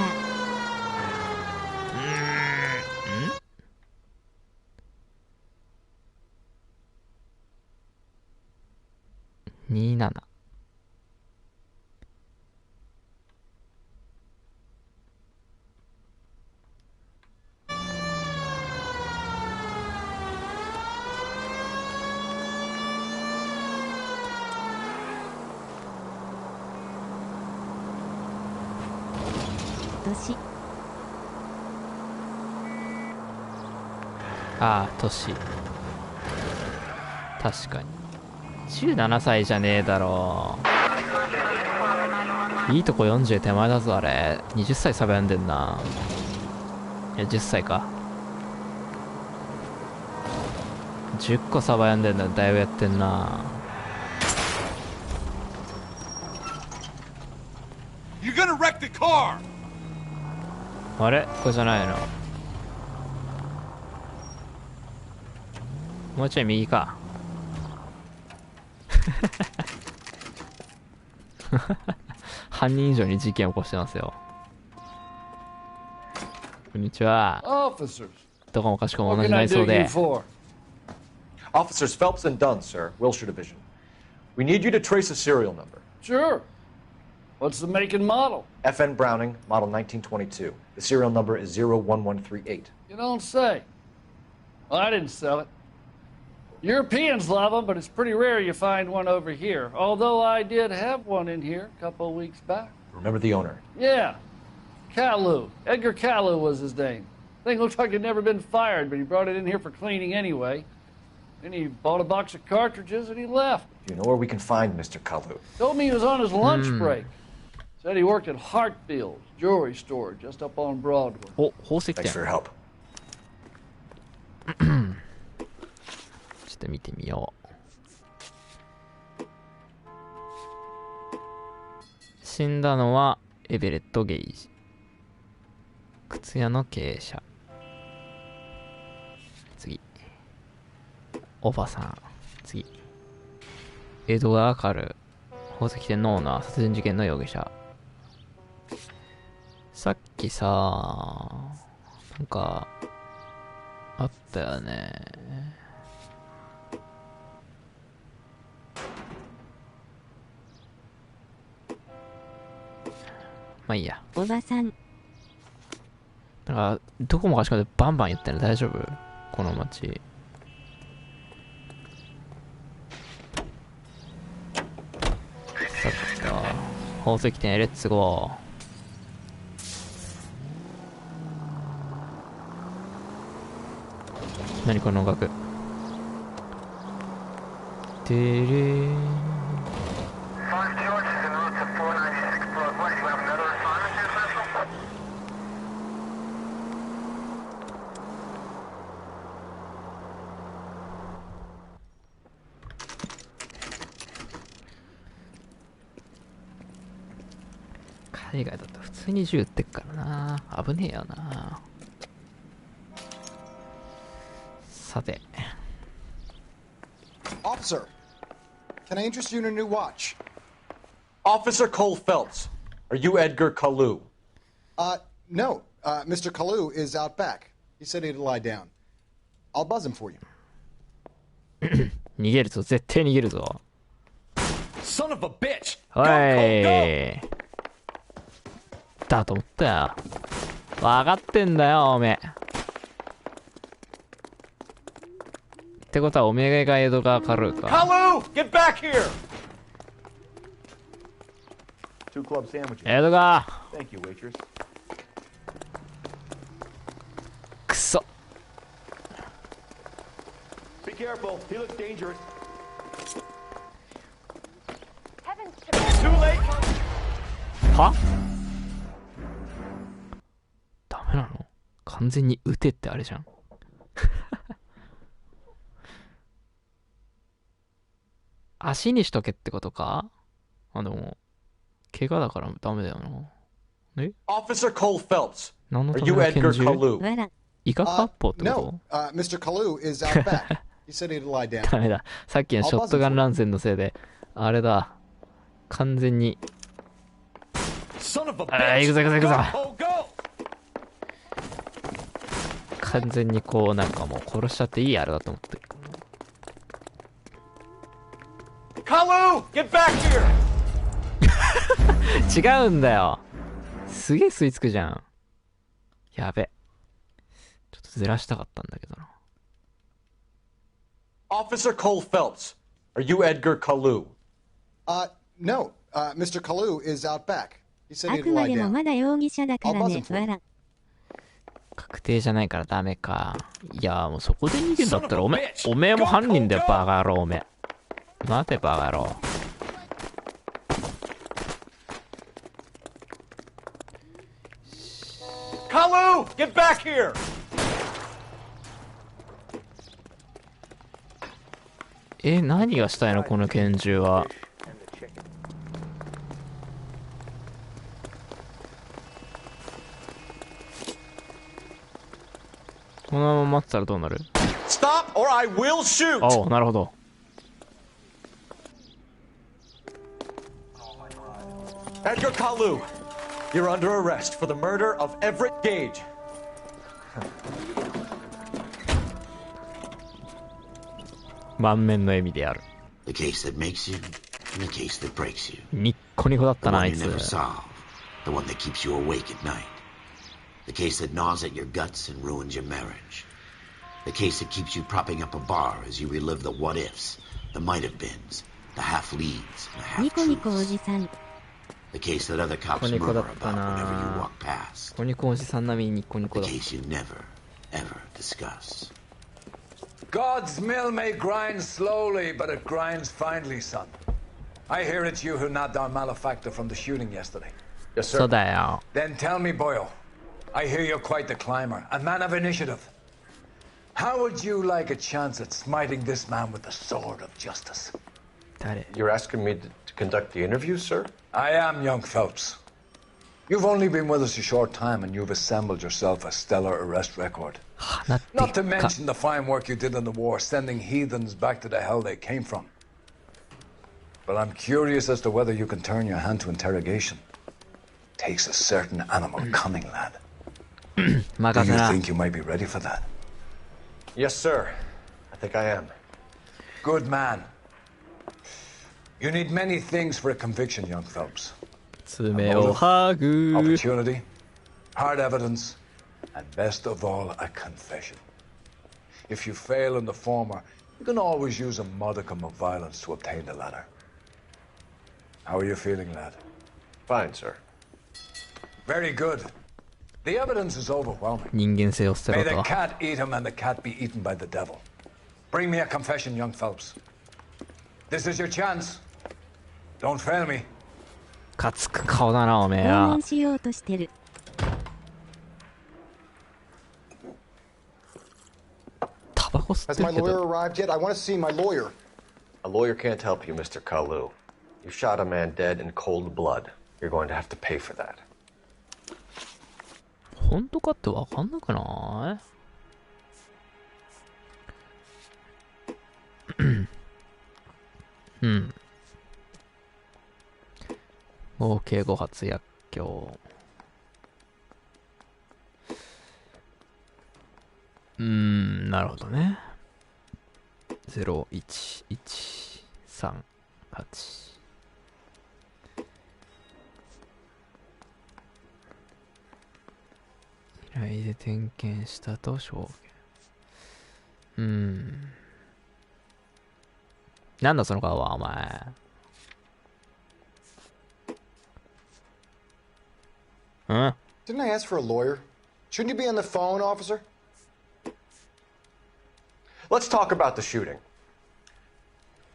Speaker 13: 27。年。
Speaker 1: ああ、年。確かに。17歳じゃねえだろう。いいとこ40手前だぞ、あれ。20歳サバ読んでんな。いや、10歳か。10個サバ読んでんだ。だいぶやってんな。
Speaker 9: You're gonna wreck the car!
Speaker 1: あれこれじゃないの。もうちょい右か。犯人以上に事件を起こしてますよ。こんにちは。どこもかしこも同じ内装で。
Speaker 7: Officers Phelps and Dunn, sir, Wilshire Division. We need you to trace a serial number.
Speaker 18: Sure. What's the make and model?
Speaker 7: FN Browning, model 1922. The serial number is 01138.
Speaker 18: You don't say. Well, I didn't sell it. Europeans love them, but it's pretty rare you find one over here. Although I did have one in here a couple of weeks back.
Speaker 7: Remember the owner?
Speaker 18: Yeah. Kalu. Edgar Kalu was his name. Thing looks like he'd never been fired, but he brought it in here for cleaning anyway. Then he bought a box of cartridges and he left.
Speaker 7: Do you know where we can find Mr. Kalu?
Speaker 18: Told me he was on his lunch break. Said he worked at Hartfield's jewelry store just up on Broadway.
Speaker 7: Thanks for your help.
Speaker 1: ちょっと見てみよう。死んだのはエベレット・ゲイジ。靴屋の経営者。次。おばさん。次。エドガー・カル。宝石店のオーナー。殺人事件の容疑者。さっきさ、なんか、あったよね。まあいいや。
Speaker 13: おばさん。
Speaker 1: なんか、どこもかしこでバンバン言ってるの大丈夫？この街。さっきか。宝石店レッツゴー。何この音楽。てれー。海外だと普通に銃撃ってっからな。危ねえよな。さて。
Speaker 11: Officer, can I interest you in a new watch?
Speaker 14: Officer Cole Phelps, are you Edgar Kalu?
Speaker 11: No. Mr. Kalu is out back. He said he'd lie down. I'll buzz him for you.
Speaker 1: 逃げるぞ。絶対逃げるぞ。
Speaker 14: Son of a bitch!
Speaker 1: おい。だと思ったよ。わかってんだよ、おめえ。ってことは、おめえがエドガー・カルーか。
Speaker 14: Kalu, get back here!
Speaker 10: Two club sandwiches.
Speaker 1: エドガー。
Speaker 10: Thank you, waitress.
Speaker 1: くそ。
Speaker 10: Be careful. He looks dangerous.
Speaker 14: Too late.
Speaker 1: は？ダメなの？完全に撃てってあれじゃん。足にしとけってことか？あ、でも、怪我だからダメだよな。え？
Speaker 14: Officer Cole Phelps,
Speaker 1: 何の
Speaker 14: are
Speaker 1: ため
Speaker 14: you
Speaker 1: の
Speaker 14: Edgar
Speaker 1: 拳銃？
Speaker 14: Kalu?
Speaker 1: 威嚇発砲ってこと？
Speaker 11: No. Mr. Kalu is out back. He said he'd lie down.
Speaker 1: ダメだ。さっきのショットガン乱戦のせいで、あれだ。完全に。ああ、行くぞ行くぞ行くぞ。完全にこう、なんかもう殺しちゃっていいあれだと思ってる。
Speaker 14: Kalu, get back
Speaker 1: 違
Speaker 14: here!
Speaker 1: うんだよ。すげえ吸い付くじゃん。やべ。ちょっとずらしたかったんだけどな。
Speaker 14: Officer Cole Phelps, are you Edgar Kalu?
Speaker 11: No. Mr. Kalu is out back. He said
Speaker 13: あ
Speaker 11: he'd
Speaker 13: くま
Speaker 11: lie
Speaker 13: でも
Speaker 11: down.
Speaker 13: まだ容疑者だからね。
Speaker 11: I'll buzz him for
Speaker 13: わ
Speaker 11: you.
Speaker 13: ら。
Speaker 1: 確定じゃないからダメか。いや、もうそこで逃げんだったらおめえも犯人だよ、バカ野郎、おめえ。待て、バカ野郎。
Speaker 14: Kalu, get back here!
Speaker 1: 何がしたいのこの拳銃は。このまま待ってたらどうなる？
Speaker 14: Stop or I will shoot!
Speaker 1: おう、なるほど。
Speaker 14: Edgar Kalu, you're under arrest for the murder of Everett Gage.
Speaker 1: 満面の笑みである。
Speaker 2: The case that makes you, and the case that breaks you.
Speaker 1: ニッコニコだったな、あ
Speaker 2: The
Speaker 1: い
Speaker 2: one
Speaker 1: つ。
Speaker 2: you never solve. The one that keeps you awake at night. The case that gnaws at your guts and ruins your marriage. The case that keeps you propping up a bar as you relive the what-ifs, the might-have-beens, the half-leads, and the
Speaker 13: ニコニコお
Speaker 2: half-truths.
Speaker 13: じさん。
Speaker 2: The case that other cops
Speaker 1: ニコだ
Speaker 2: murmur
Speaker 1: った
Speaker 2: about whenever you
Speaker 1: な
Speaker 2: walk past.
Speaker 1: コニコおじさん並みにニコニコ
Speaker 2: The
Speaker 1: だ
Speaker 2: case you never, ever discuss.
Speaker 19: God's mill may grind slowly, but it grinds finely, son. I hear it's you who nabbed our malefactor from the shooting yesterday.
Speaker 7: Yes, sir.
Speaker 1: そうだよ
Speaker 19: Then tell me, Boyle. I hear you're quite the climber, a man of initiative. How would you like a chance at smiting this man with the sword of justice?
Speaker 1: 誰
Speaker 7: You're asking me to conduct the interview, sir?
Speaker 19: I am, young Phelps. You've only been with us a short time and you've assembled yourself a stellar arrest record. Not to mention the fine work you did in the war, sending heathens back to the hell they came from. But I'm curious as to whether you can turn your hand to interrogation. Takes a certain animal cunning, lad. Do you think you might be ready for that?
Speaker 7: Yes, sir. I think I am.
Speaker 19: Good man. You need many things for a conviction, young Phelps.
Speaker 1: 爪を剥ぐ
Speaker 19: Opportunity, hard evidence, and best of all, a confession. If you fail in the former, you can always use a modicum of violence to obtain the latter. How are you feeling, lad?
Speaker 7: Fine, sir.
Speaker 19: Very good. The evidence is overwhelming.
Speaker 1: 人間性を捨て
Speaker 19: May
Speaker 1: ろ
Speaker 19: the
Speaker 1: と
Speaker 19: cat eat him and the cat be eaten by the devil. Bring me a confession, young Phelps. This is your chance. Don't fail me.
Speaker 1: かつく顔だなおめえ
Speaker 13: 訪
Speaker 1: は
Speaker 13: 問しようとしてる。
Speaker 1: タバコ吸っ
Speaker 20: Has
Speaker 1: て
Speaker 20: my
Speaker 1: るけ
Speaker 20: lawyer
Speaker 1: ど
Speaker 20: arrived yet? I want to see my lawyer.
Speaker 7: A lawyer can't help you, Mr. Kalu. You shot a man dead in cold blood. You're going to have to pay for that.
Speaker 1: 本当かってわかんなくないうん合計5発薬莢なるほどね01138依頼で点検したと証言なんだその顔はお前
Speaker 20: Didn't I ask for a lawyer? Shouldn't you be on the phone, officer?
Speaker 7: Let's talk about the shooting.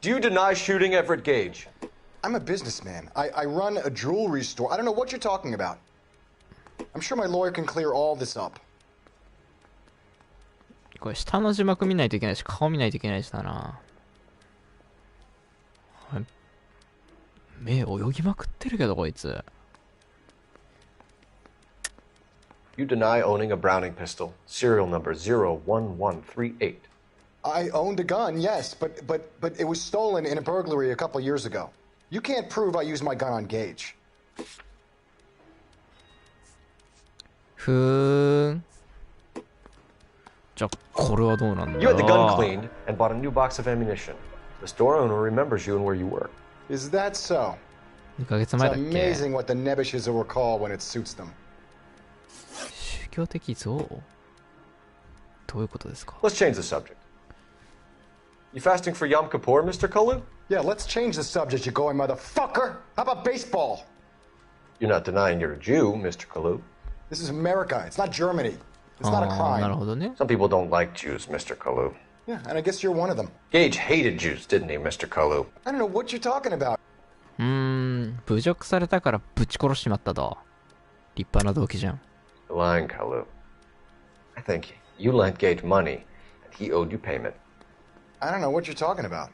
Speaker 7: Do you deny shooting Everett Gage?
Speaker 20: I'm a businessman. I run a jewelry store. I don't know what you're talking about. I'm sure my lawyer can clear all this up.
Speaker 1: これ下の字幕見ないといけないし顔見ないといけないしだな目泳ぎまくってるけどこいつ
Speaker 7: You deny owning a Browning pistol, serial number 01138.
Speaker 20: I owned a gun, yes, but it was stolen in a burglary a couple years ago. You can't prove I used my gun on Gage.
Speaker 1: ふーんじゃあこれはどうなんだ
Speaker 7: You had the gun cleaned and bought a new box of ammunition. The store owner remembers you and where you were.
Speaker 20: Is that so?
Speaker 1: 2ヶ月
Speaker 20: It's
Speaker 1: 前だっけ
Speaker 20: amazing what the Nebushes will recall when it suits them.
Speaker 1: 宗教的像どういうことですか
Speaker 7: Let's change the subject. You fasting for Yom Kippur, Mr. Kalu?
Speaker 20: Yeah, let's change the subject, you going motherfucker. How about baseball?
Speaker 7: You're not denying you're a Jew, Mr. Kalu.
Speaker 20: This is America. It's not Germany. It's not a crime.
Speaker 1: なるほどね
Speaker 7: Some people don't like Jews, Mr. Kalu.
Speaker 20: Yeah, and I guess you're one of them.
Speaker 7: Gage hated Jews, didn't he, Mr. Kalu?
Speaker 20: I don't know what you're talking about.
Speaker 1: 侮辱されたからぶち殺しちまったと立派な動機じゃん
Speaker 7: You're lying, Kalu. I think you lent Gage money, and he owed you payment.
Speaker 20: I don't know what you're talking about.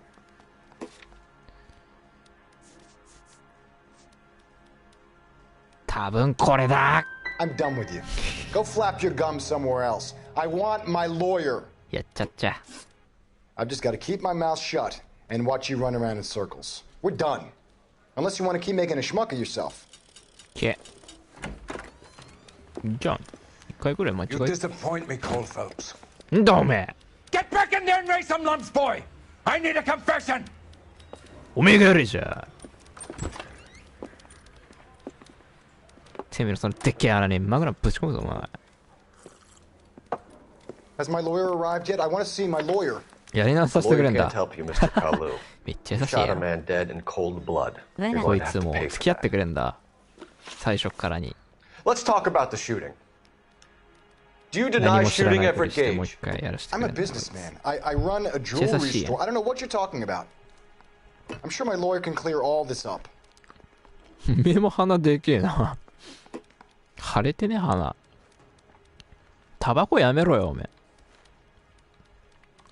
Speaker 1: 多分これだ
Speaker 20: I'm done with you. Go flap your gums somewhere else. I want my lawyer.
Speaker 1: やっちゃっちゃ
Speaker 20: I've just got to keep my mouth shut and watch you run around in circles. We're done. Unless you want to keep making a schmuck of yourself.
Speaker 1: けじゃあ一回ぐらい間違
Speaker 19: You
Speaker 1: え
Speaker 19: disappoint me, Cole Phelps.
Speaker 1: んだおめえ
Speaker 19: Get back in there and raise some lumps, boy! I need a confession!
Speaker 1: おめえがやれじゃてめえのそのでっけえ穴にマグナムぶち込むぞお前
Speaker 20: Has my lawyer arrived yet? I want to see my lawyer.
Speaker 1: やり直させてく
Speaker 7: Lawyer
Speaker 1: れん
Speaker 7: can't
Speaker 1: だ
Speaker 7: help you, Mr. Kalu.
Speaker 1: めっちゃ優しい
Speaker 7: Shot a
Speaker 1: やん
Speaker 7: man dead in cold blood. You're
Speaker 1: こ
Speaker 7: going
Speaker 1: い
Speaker 7: to
Speaker 1: つ
Speaker 7: have to
Speaker 1: も
Speaker 7: pay
Speaker 1: 付
Speaker 7: for
Speaker 1: き合って
Speaker 7: that.
Speaker 1: くれんだ最初からに。
Speaker 14: Let's talk about the shooting. Do you
Speaker 1: 何
Speaker 14: deny
Speaker 1: も知ら
Speaker 14: shooting
Speaker 1: ないふり
Speaker 14: Everett
Speaker 1: してもう一
Speaker 14: Gage?
Speaker 1: 回やらせて
Speaker 20: I'm
Speaker 1: く
Speaker 20: a
Speaker 1: れる。
Speaker 20: businessman. I run a jewelry store. I don't know what you're talking about. I'm sure my lawyer can clear all this up.
Speaker 1: 目も鼻でけえな。腫れてね、鼻。タバコやめろよ、おめえ。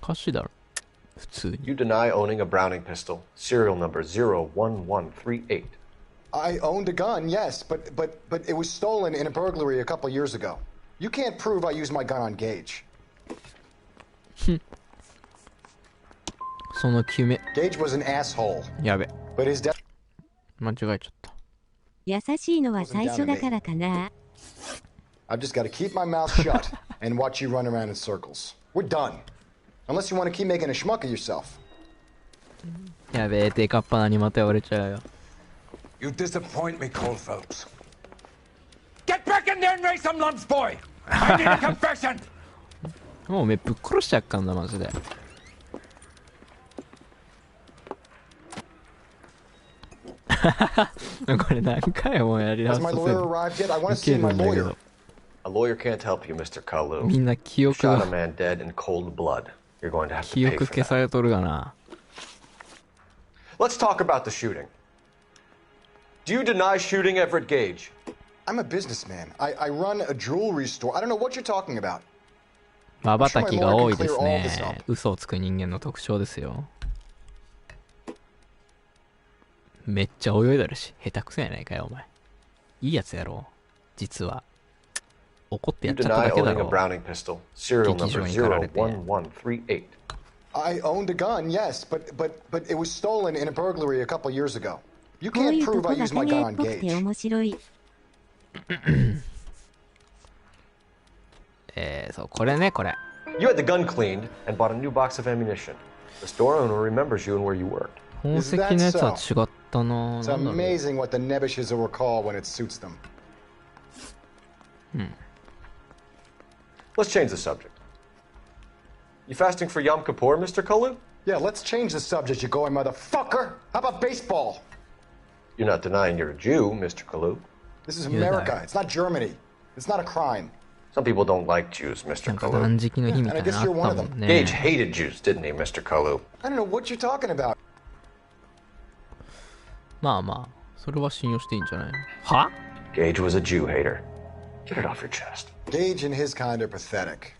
Speaker 1: おかしいだろ。普通に。
Speaker 14: You deny owning a Browning pistol, serial number 01138.
Speaker 20: I owned a gun, yes, but it was stolen in a burglary a couple years ago. You can't prove I used my gun on Gage.
Speaker 1: その決め。
Speaker 20: Gage was an asshole.
Speaker 1: やべ。
Speaker 20: But his death.
Speaker 1: 間違えちゃった。
Speaker 13: 優しいのは最初だからかな。
Speaker 20: I've just got to keep my mouth shut and watch you run around in circles. We're done. Unless you want to keep making a schmuck of yourself.
Speaker 1: やべえ、デカッパなにまた言われちゃうよ。
Speaker 19: You disappoint me, Cole Phelps. Get back in there and raise some lumps, boy! I need a confession!
Speaker 1: もう目ぶっ殺しちゃっかんだ、マジで。これ何回もやり直させる。ウケるんだけど。
Speaker 14: A lawyer can't help you, Mr. Kalu.
Speaker 1: みんな記憶
Speaker 14: Shot
Speaker 1: が
Speaker 14: a man dead in cold blood. You're going to have to
Speaker 1: 記
Speaker 14: pay
Speaker 1: 憶
Speaker 14: for
Speaker 1: 消
Speaker 14: that.
Speaker 1: されとるがな。
Speaker 14: Let's talk about the shooting. Do you deny shooting Everett Gage?
Speaker 20: I'm a businessman. I run a jewelry store. I don't know what you're talking about.
Speaker 1: 瞬きが多いですね。嘘をつく人間の特徴ですよ。めっちゃ泳いだるし、下手くそやないかよ、お前。いいやつやろ。実は。怒ってやっちゃっただけだろ。劇場に駆られて。
Speaker 20: I owned a gun, yes, but it was stolen in a burglary a couple years ago. You can't prove I used my gun on Gage.
Speaker 1: そう、これね、これ。
Speaker 14: You had the gun cleaned and bought a new box of ammunition. The store owner remembers you and where you worked.
Speaker 1: 宝石のやつは違ったな。
Speaker 20: It's amazing what the Nebushes will recall when it suits them.
Speaker 14: Let's change the subject. You fasting for Yom Kippur, Mr. Kalu?
Speaker 20: Yeah, let's change the subject, you going motherfucker. How about baseball?
Speaker 14: You're not denying you're a Jew, Mr. Kalu.
Speaker 20: This is America. It's not Germany. It's not a crime.
Speaker 14: Some people don't like Jews, Mr. Kalu.
Speaker 20: And I guess you're one of them.
Speaker 14: Gage hated Jews, didn't he, Mr. Kalu?
Speaker 20: I don't know what you're talking about.
Speaker 1: まあまあ、それは信用していいんじゃないの？は？
Speaker 14: Gage was a Jew hater. Get it off your chest.
Speaker 20: Gage and his kind are pathetic.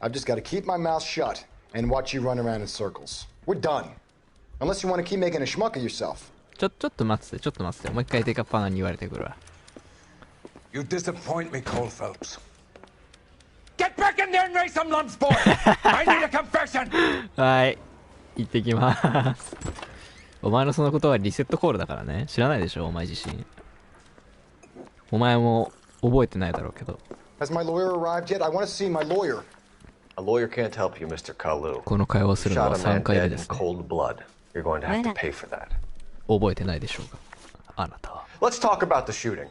Speaker 20: I've just got to keep my mouth shut and watch you run around in circles. We're done. Unless you want to keep making a schmuck of yourself.
Speaker 1: ちょっと待ってて、ちょっと待ってて。もう一回デカッパナに言われてくるわ。
Speaker 19: You disappoint me, Cole Phelps. Get back in there and raise some lumps, boy! I need a confession!
Speaker 1: はい。行ってきます。お前のそのことはリセットコールだからね。知らないでしょ、お前自身。お前も覚えてないだろうけど。
Speaker 20: Has my lawyer arrived yet? I want to see my lawyer.
Speaker 14: A lawyer can't help you, Mr. Kalu.
Speaker 1: この会話をするのは3回目ですね。
Speaker 14: Cold blood. You're going to have to pay for that.
Speaker 1: 覚えてないでしょうか、あなたは。
Speaker 14: Let's talk about the shooting.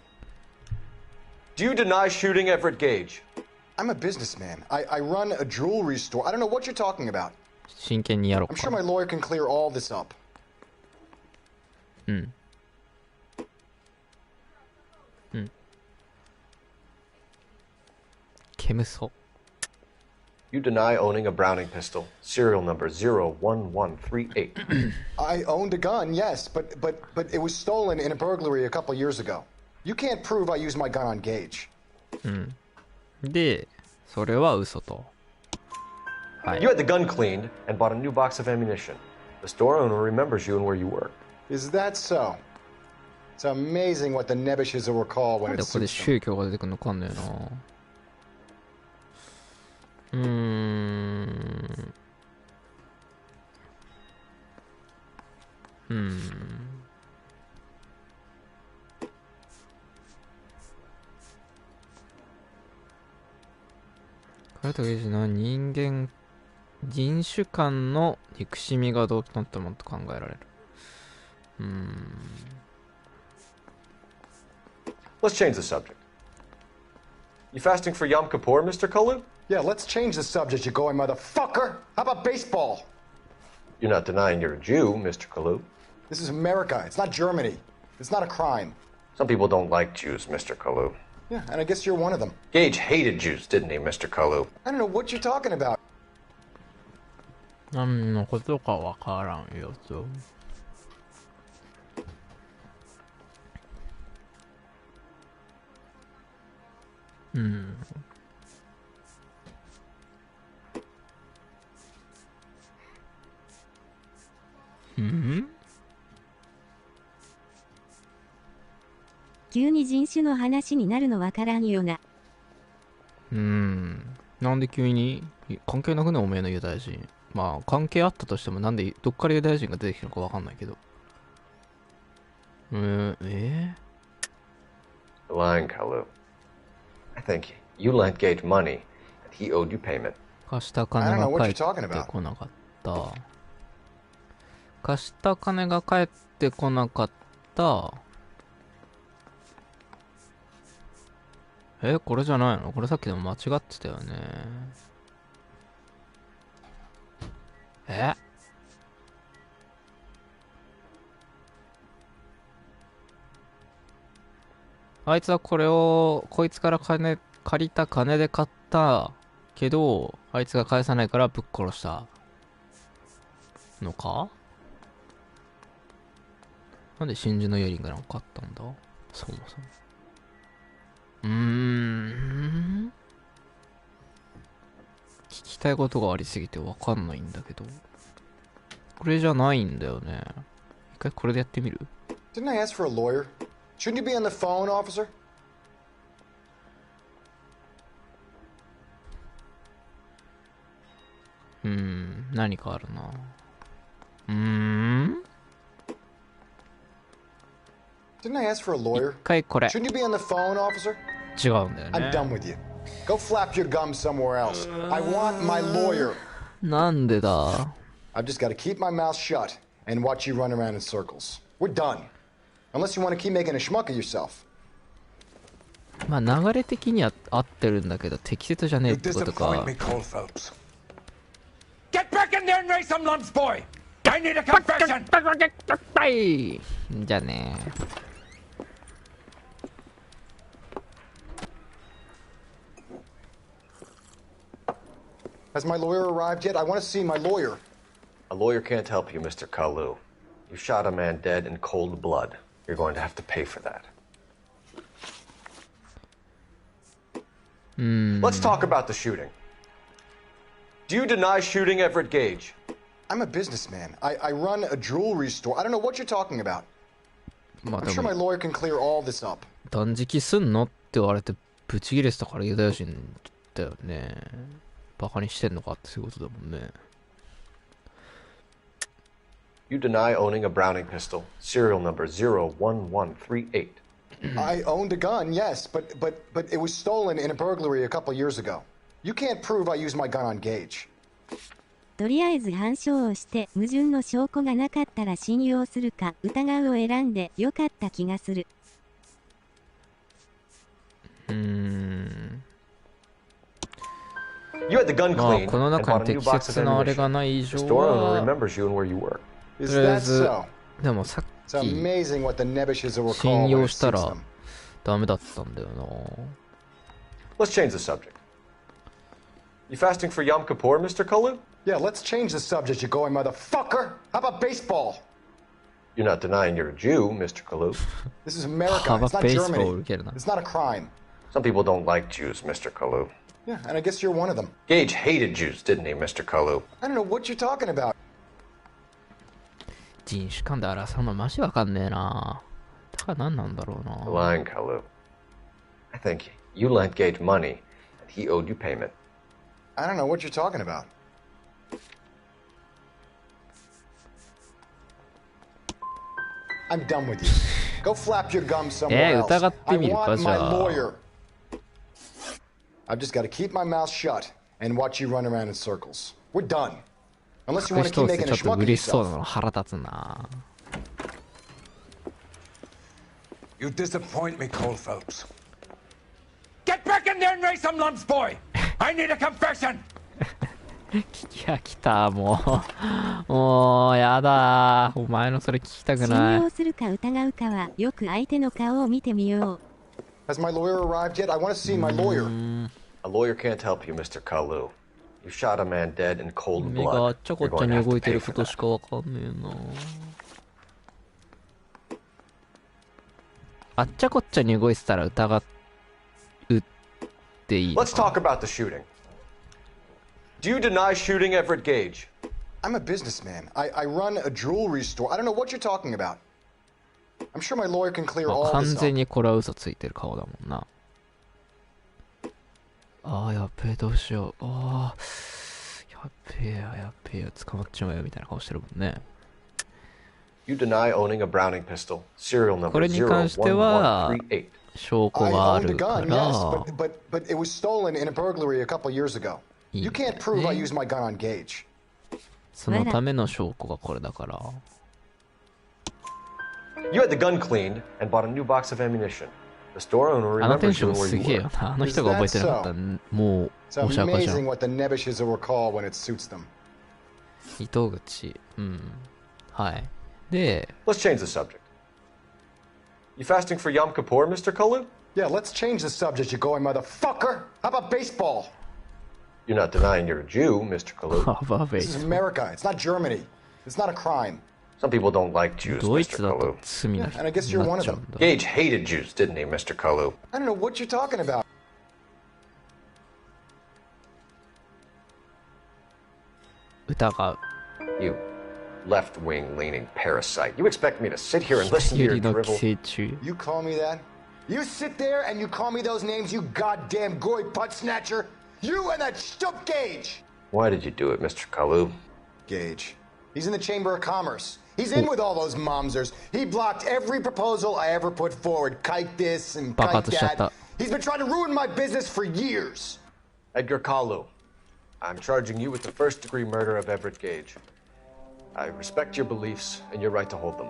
Speaker 14: Do you deny shooting Everett Gage?
Speaker 20: I'm a businessman. I run a jewelry store. I don't know what you're talking about.
Speaker 1: 真剣にやろう
Speaker 20: I'm
Speaker 1: か。
Speaker 20: sure my lawyer can clear all this up.
Speaker 1: うん。うん。煙そう。
Speaker 14: You deny owning a Browning pistol, serial number 01138.
Speaker 20: I owned a gun, yes, but it was stolen in a burglary a couple years ago. You can't prove I used my gun on Gage.
Speaker 1: うん。で、それは嘘と。はい。
Speaker 14: You had the gun cleaned and bought a new box of ammunition. The store owner remembers you and where you work.
Speaker 20: Is that so? It's amazing what the Nebushes will recall
Speaker 1: な
Speaker 20: when
Speaker 1: んで
Speaker 20: it
Speaker 1: これ
Speaker 20: suits them.
Speaker 1: 宗教が出てくるのかんだよな。これとゲージの人種間の憎しみが動機となったものと考えられる。
Speaker 14: Let's change the subject. You fasting for Yom Kippur, Mr. Kalu?
Speaker 20: Yeah, let's change the subject, you going motherfucker. How about baseball?
Speaker 14: You're not denying you're a Jew, Mr. Kalu.
Speaker 20: This is America. It's not Germany. It's not a crime.
Speaker 14: Some people don't like Jews, Mr. Kalu.
Speaker 20: Yeah, and I guess you're one of them.
Speaker 14: Gage hated Jews, didn't he, Mr. Kalu?
Speaker 20: I don't know what you're talking about.
Speaker 1: 何のことかわからんよと。うん。うん？
Speaker 13: 急に人種の話になるのわからんよな。
Speaker 1: なんで急に関係なくねおめえのユダヤ人。まあ関係あったとしてもなんでどっからユダヤ人が出てきたのかわかんないけど。
Speaker 14: Lying, Kalu. I think you lent Gage money and he owed you payment.
Speaker 1: 貸した金が返ってこなかった。貸した金が返ってこなかった。これじゃないの？これさっきでも間違ってたよね。あいつはこれをこいつから借りた金で買ったけど、あいつが返さないからぶっ殺したのか？なんで真珠のイヤリングなんかあったんだ？そもそも。聞きたいことがありすぎてわかんないんだけど。これじゃないんだよね。一回これでやってみる？
Speaker 20: Didn't I ask for a lawyer? Shouldn't you be on the phone, officer?
Speaker 1: 何かあるな。
Speaker 20: Didn't I ask for a lawyer?
Speaker 1: 一回これ。
Speaker 20: Shouldn't you be on the phone, officer?
Speaker 1: 違うんだよね。
Speaker 20: I'm done with you. Go flap your gums somewhere else. I want my lawyer.
Speaker 1: なんでだ？
Speaker 20: I've just got to keep my mouth shut and watch you run around in circles. We're done. Unless you want to keep making a schmuck of yourself.
Speaker 1: まあ流れ的には合ってるんだけど適切じゃねえってことか。
Speaker 11: Get back in there and raise some lumps, boy. I need a confession.
Speaker 1: じゃあね。
Speaker 20: Has my lawyer arrived yet? I want to see my lawyer.
Speaker 14: A lawyer can't help you, Mr. Kalu. You shot a man dead in cold blood. You're going to have to pay for that. Let's talk about the shooting. Do you deny shooting Everett Gage?
Speaker 20: I'm a businessman. I run a jewelry store. I don't know what you're talking about. I'm sure my lawyer can clear all this up.
Speaker 1: 断食すんのって言われてブチギレてたからユダヤ人だよね。バカにしてんのかってそういうことだもんね。
Speaker 14: You deny owning a Browning pistol, serial number 01138.
Speaker 20: I owned a gun, yes, but it was stolen in a burglary a couple years ago. You can't prove I used my gun on Gage.
Speaker 13: とりあえず反証をして矛盾の証拠がなかったら信用するか疑うを選んでよかった気がする。
Speaker 14: You had the gun cleaned
Speaker 1: この中に適切なあれがない以上はとりあえずでもさっき信用したらダメだったんだよな。
Speaker 14: Let's change the subject. You fasting for Yom Kippur, Mr. Kalu?
Speaker 20: Yeah, let's change the subject, you going motherfucker. How about baseball?
Speaker 14: You're not denying you're a Jew, Mr. Kalu.
Speaker 20: This is America. It's not Germany. It's not a crime.
Speaker 14: Some people don't like Jews, Mr. Kalu.
Speaker 20: Yeah, and I guess you're one of them.
Speaker 14: Gage hated Jews, didn't he, Mr. Kalu?
Speaker 20: I don't know what you're talking about.
Speaker 1: 人種間で争うのマジわかんねえな。だから何なんだろうな。
Speaker 14: Lying, Kalu. I think you lent Gage money and he owed you payment.
Speaker 20: I don't know what you're talking about. I'm done with you. Go flap your gums somewhere else. I want my lawyer. I've just got to keep my mouth shut and watch you run around in circles. We're done. Unless you want to keep making a schmuck of yourself.
Speaker 1: 腹立つな。
Speaker 19: You disappoint me, Cole Phelps.
Speaker 11: Get back in there and raise some lumps, boy. I need a confession.
Speaker 1: 聞き飽きたもうもうややだー。お前のそれ聞きたくない。
Speaker 13: 信用するか疑うかはよく相手の顔を見てみよう。
Speaker 20: Has my lawyer arrived yet? I want to see my lawyer.
Speaker 7: A lawyer can't help you, Mr. Kalu. You shot a man dead in cold
Speaker 1: 目があ
Speaker 7: blood.
Speaker 1: っちゃこ
Speaker 7: You're
Speaker 1: っちゃ
Speaker 7: going
Speaker 1: に
Speaker 7: to have
Speaker 1: 動
Speaker 7: to
Speaker 1: いて
Speaker 7: pay
Speaker 1: る
Speaker 7: for
Speaker 1: こと
Speaker 7: that.
Speaker 1: しかわかんねえな。あっちゃこっちゃに動いてたら疑うっていいの
Speaker 7: Let's talk about the shooting. Do you deny shooting Everett Gage?
Speaker 20: I'm a businessman. I run a jewelry store. I don't know what you're talking about. I'm sure my lawyer can clear
Speaker 1: まあ
Speaker 20: all
Speaker 1: 完
Speaker 20: this
Speaker 1: 全
Speaker 20: up.
Speaker 1: にこれは嘘ついてる顔だもんな。ああ、やっべえ、どうしよう。ああ、やっべえや、やっべえや、捕まっちまうよみたいな顔してるもんね。
Speaker 7: You deny owning a Browning pistol, serial
Speaker 1: こ
Speaker 7: number
Speaker 1: れに関しては
Speaker 7: 01138.
Speaker 1: 証拠
Speaker 20: I
Speaker 1: があ
Speaker 20: owned a
Speaker 1: るか
Speaker 20: gun,
Speaker 1: ら
Speaker 20: yes, but it was stolen in a burglary a couple years ago. You can't prove I used my gun on Gage.
Speaker 1: そのための証拠がこれだから。
Speaker 7: You had the gun cleaned and bought a new box of ammunition. The store owner
Speaker 1: あのテン
Speaker 7: remembers
Speaker 1: シ
Speaker 7: you
Speaker 1: ョン
Speaker 7: where
Speaker 1: す
Speaker 7: you
Speaker 1: げえ
Speaker 7: were.
Speaker 1: よな。あの人が覚えてなかったらもう
Speaker 20: It's
Speaker 1: おしゃかじゃ
Speaker 20: amazing
Speaker 1: ん。
Speaker 20: what the Nebishes will recall when it suits them.
Speaker 1: 糸口。うん。はい。で、
Speaker 7: Let's change the subject. You fasting for Yom Kippur, Mr. Kalu?
Speaker 20: Yeah, let's change the subject, you going motherfucker. How about baseball?
Speaker 7: You're not denying you're a Jew, Mr. Kalu.
Speaker 20: This is America. It's not Germany. It's not a crime.
Speaker 7: Some people don't like Jews,
Speaker 1: ドイ
Speaker 7: Mr.
Speaker 1: ツだと
Speaker 7: Kalu.
Speaker 1: 罪な
Speaker 20: And I guess you're
Speaker 1: な
Speaker 20: one
Speaker 1: っ
Speaker 20: of
Speaker 1: ちゃう
Speaker 20: them.
Speaker 1: んだ。
Speaker 7: Gage hated Jews, didn't he, Mr. Kalu?
Speaker 20: I don't know what you're talking about.
Speaker 1: 疑う。
Speaker 7: You left-wing leaning parasite. You expect me to sit here and listen to
Speaker 1: 寄
Speaker 7: your
Speaker 1: りの
Speaker 7: drivel?
Speaker 1: 寄生虫。
Speaker 20: You call me that? You sit there and you call me those names, you goddamn goy butt snatcher? You and that stup Gage!
Speaker 7: Why did you do it, Mr. Kalu?
Speaker 20: Gage. He's in the Chamber of Commerce. He's in with all those momsers. He blocked every proposal I ever put forward. Kite this and kite that. He's been trying to ruin my business for years.
Speaker 7: Edgar Kalu, I'm charging you with the first-degree murder of Everett Gage. I respect your beliefs and your right to hold them.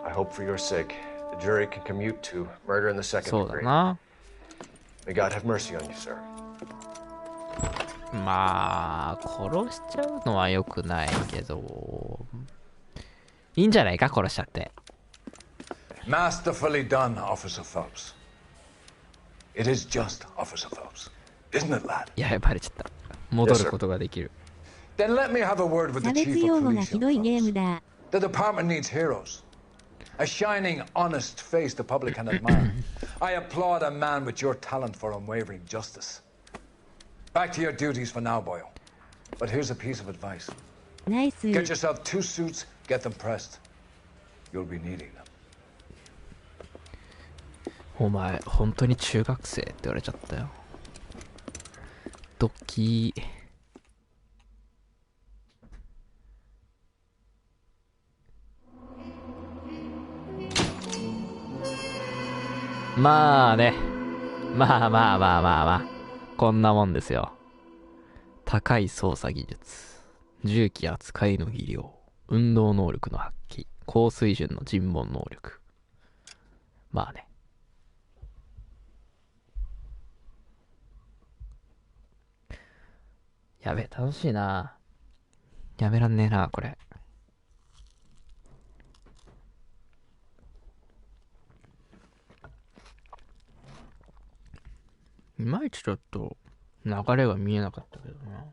Speaker 7: I hope for your sake the jury can commute to murder in the second
Speaker 1: そうだ
Speaker 7: degree.
Speaker 1: な。
Speaker 7: May God have mercy on you, sir.
Speaker 1: まあ、殺しちゃうのは良くないけど、いいんじゃないか、殺しちゃって。
Speaker 19: Masterfully done, Officer Phelps. It is just, Officer Phelps. Isn't it, lad?
Speaker 1: やばい、バレちゃった。戻ることができる。
Speaker 19: Then let me have a word with
Speaker 13: 差
Speaker 19: the
Speaker 13: 別
Speaker 19: chief
Speaker 13: 用
Speaker 19: of
Speaker 13: 語が
Speaker 19: police.
Speaker 13: ひどいゲームだ。
Speaker 19: The department needs heroes. A shining, honest face the public can admire. I applaud a man with your talent for unwavering justice. Back to your duties for now, Boyle. But here's a piece of advice.
Speaker 13: ナイス。
Speaker 19: Get yourself 2 suits, get them pressed. You'll be needing them.
Speaker 1: お前、本当に中学生って言われちゃったよ。ドッキー。まあね。まあまあまあまあまあ。こんなもんですよ。高い操作技術。銃器扱いの技量。運動能力の発揮。高水準の尋問能力。まあね。やべえ、楽しいな。やめらんねえな、これ。いまいちちょっと流れが見えなかったけどな。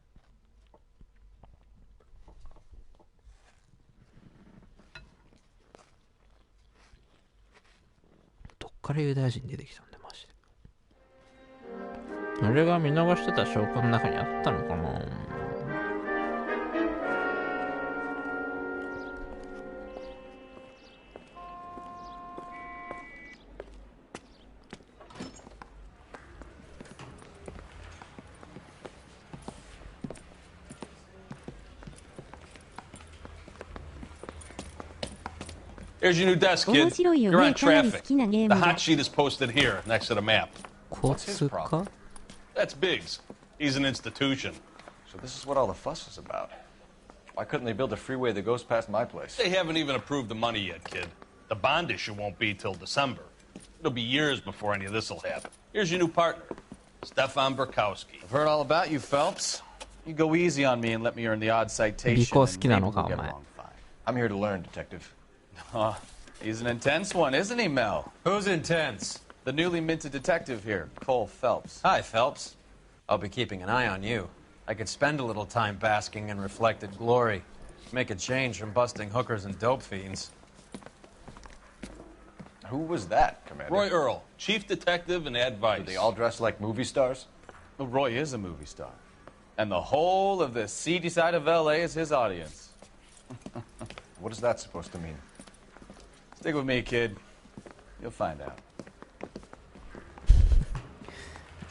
Speaker 1: どっからユダヤ人出てきたんだマジで。俺が見逃してた証拠の中にあったのかな。
Speaker 21: Here's your new desk, kid. You're on traffic. The hot sheet is posted here, next to the map.
Speaker 1: What's his problem?
Speaker 21: That's Biggs. He's an institution.
Speaker 7: So this is what all the fuss is about. Why couldn't they build a freeway that goes past my place?
Speaker 21: They haven't even approved the money yet, kid. The bond issue won't be till December. It'll be years before any of this will happen. Here's your new partner, Stefan Burkowski.
Speaker 4: I've heard all about you, Phelps. You go easy on me and let me earn the odd citation.
Speaker 1: 尾行好きなのかお前。
Speaker 7: I'm here to learn, Detective.
Speaker 4: Oh, he's an intense one, isn't he, Mel?
Speaker 11: Who's intense?
Speaker 4: The newly minted detective here, Cole Phelps.
Speaker 11: Hi, Phelps. I'll be keeping an eye on you. I could spend a little time basking in reflected glory. Make a change from busting hookers and dope fiends.
Speaker 7: Who was that, Commander?
Speaker 21: Roy Earl, chief detective and advice.
Speaker 7: Do they all dress like movie stars?
Speaker 4: Well, Roy is a movie star. And the whole of the seedy side of L.A. is his audience.
Speaker 7: What is that supposed to mean?
Speaker 4: Stick with me, kid. You'll find out.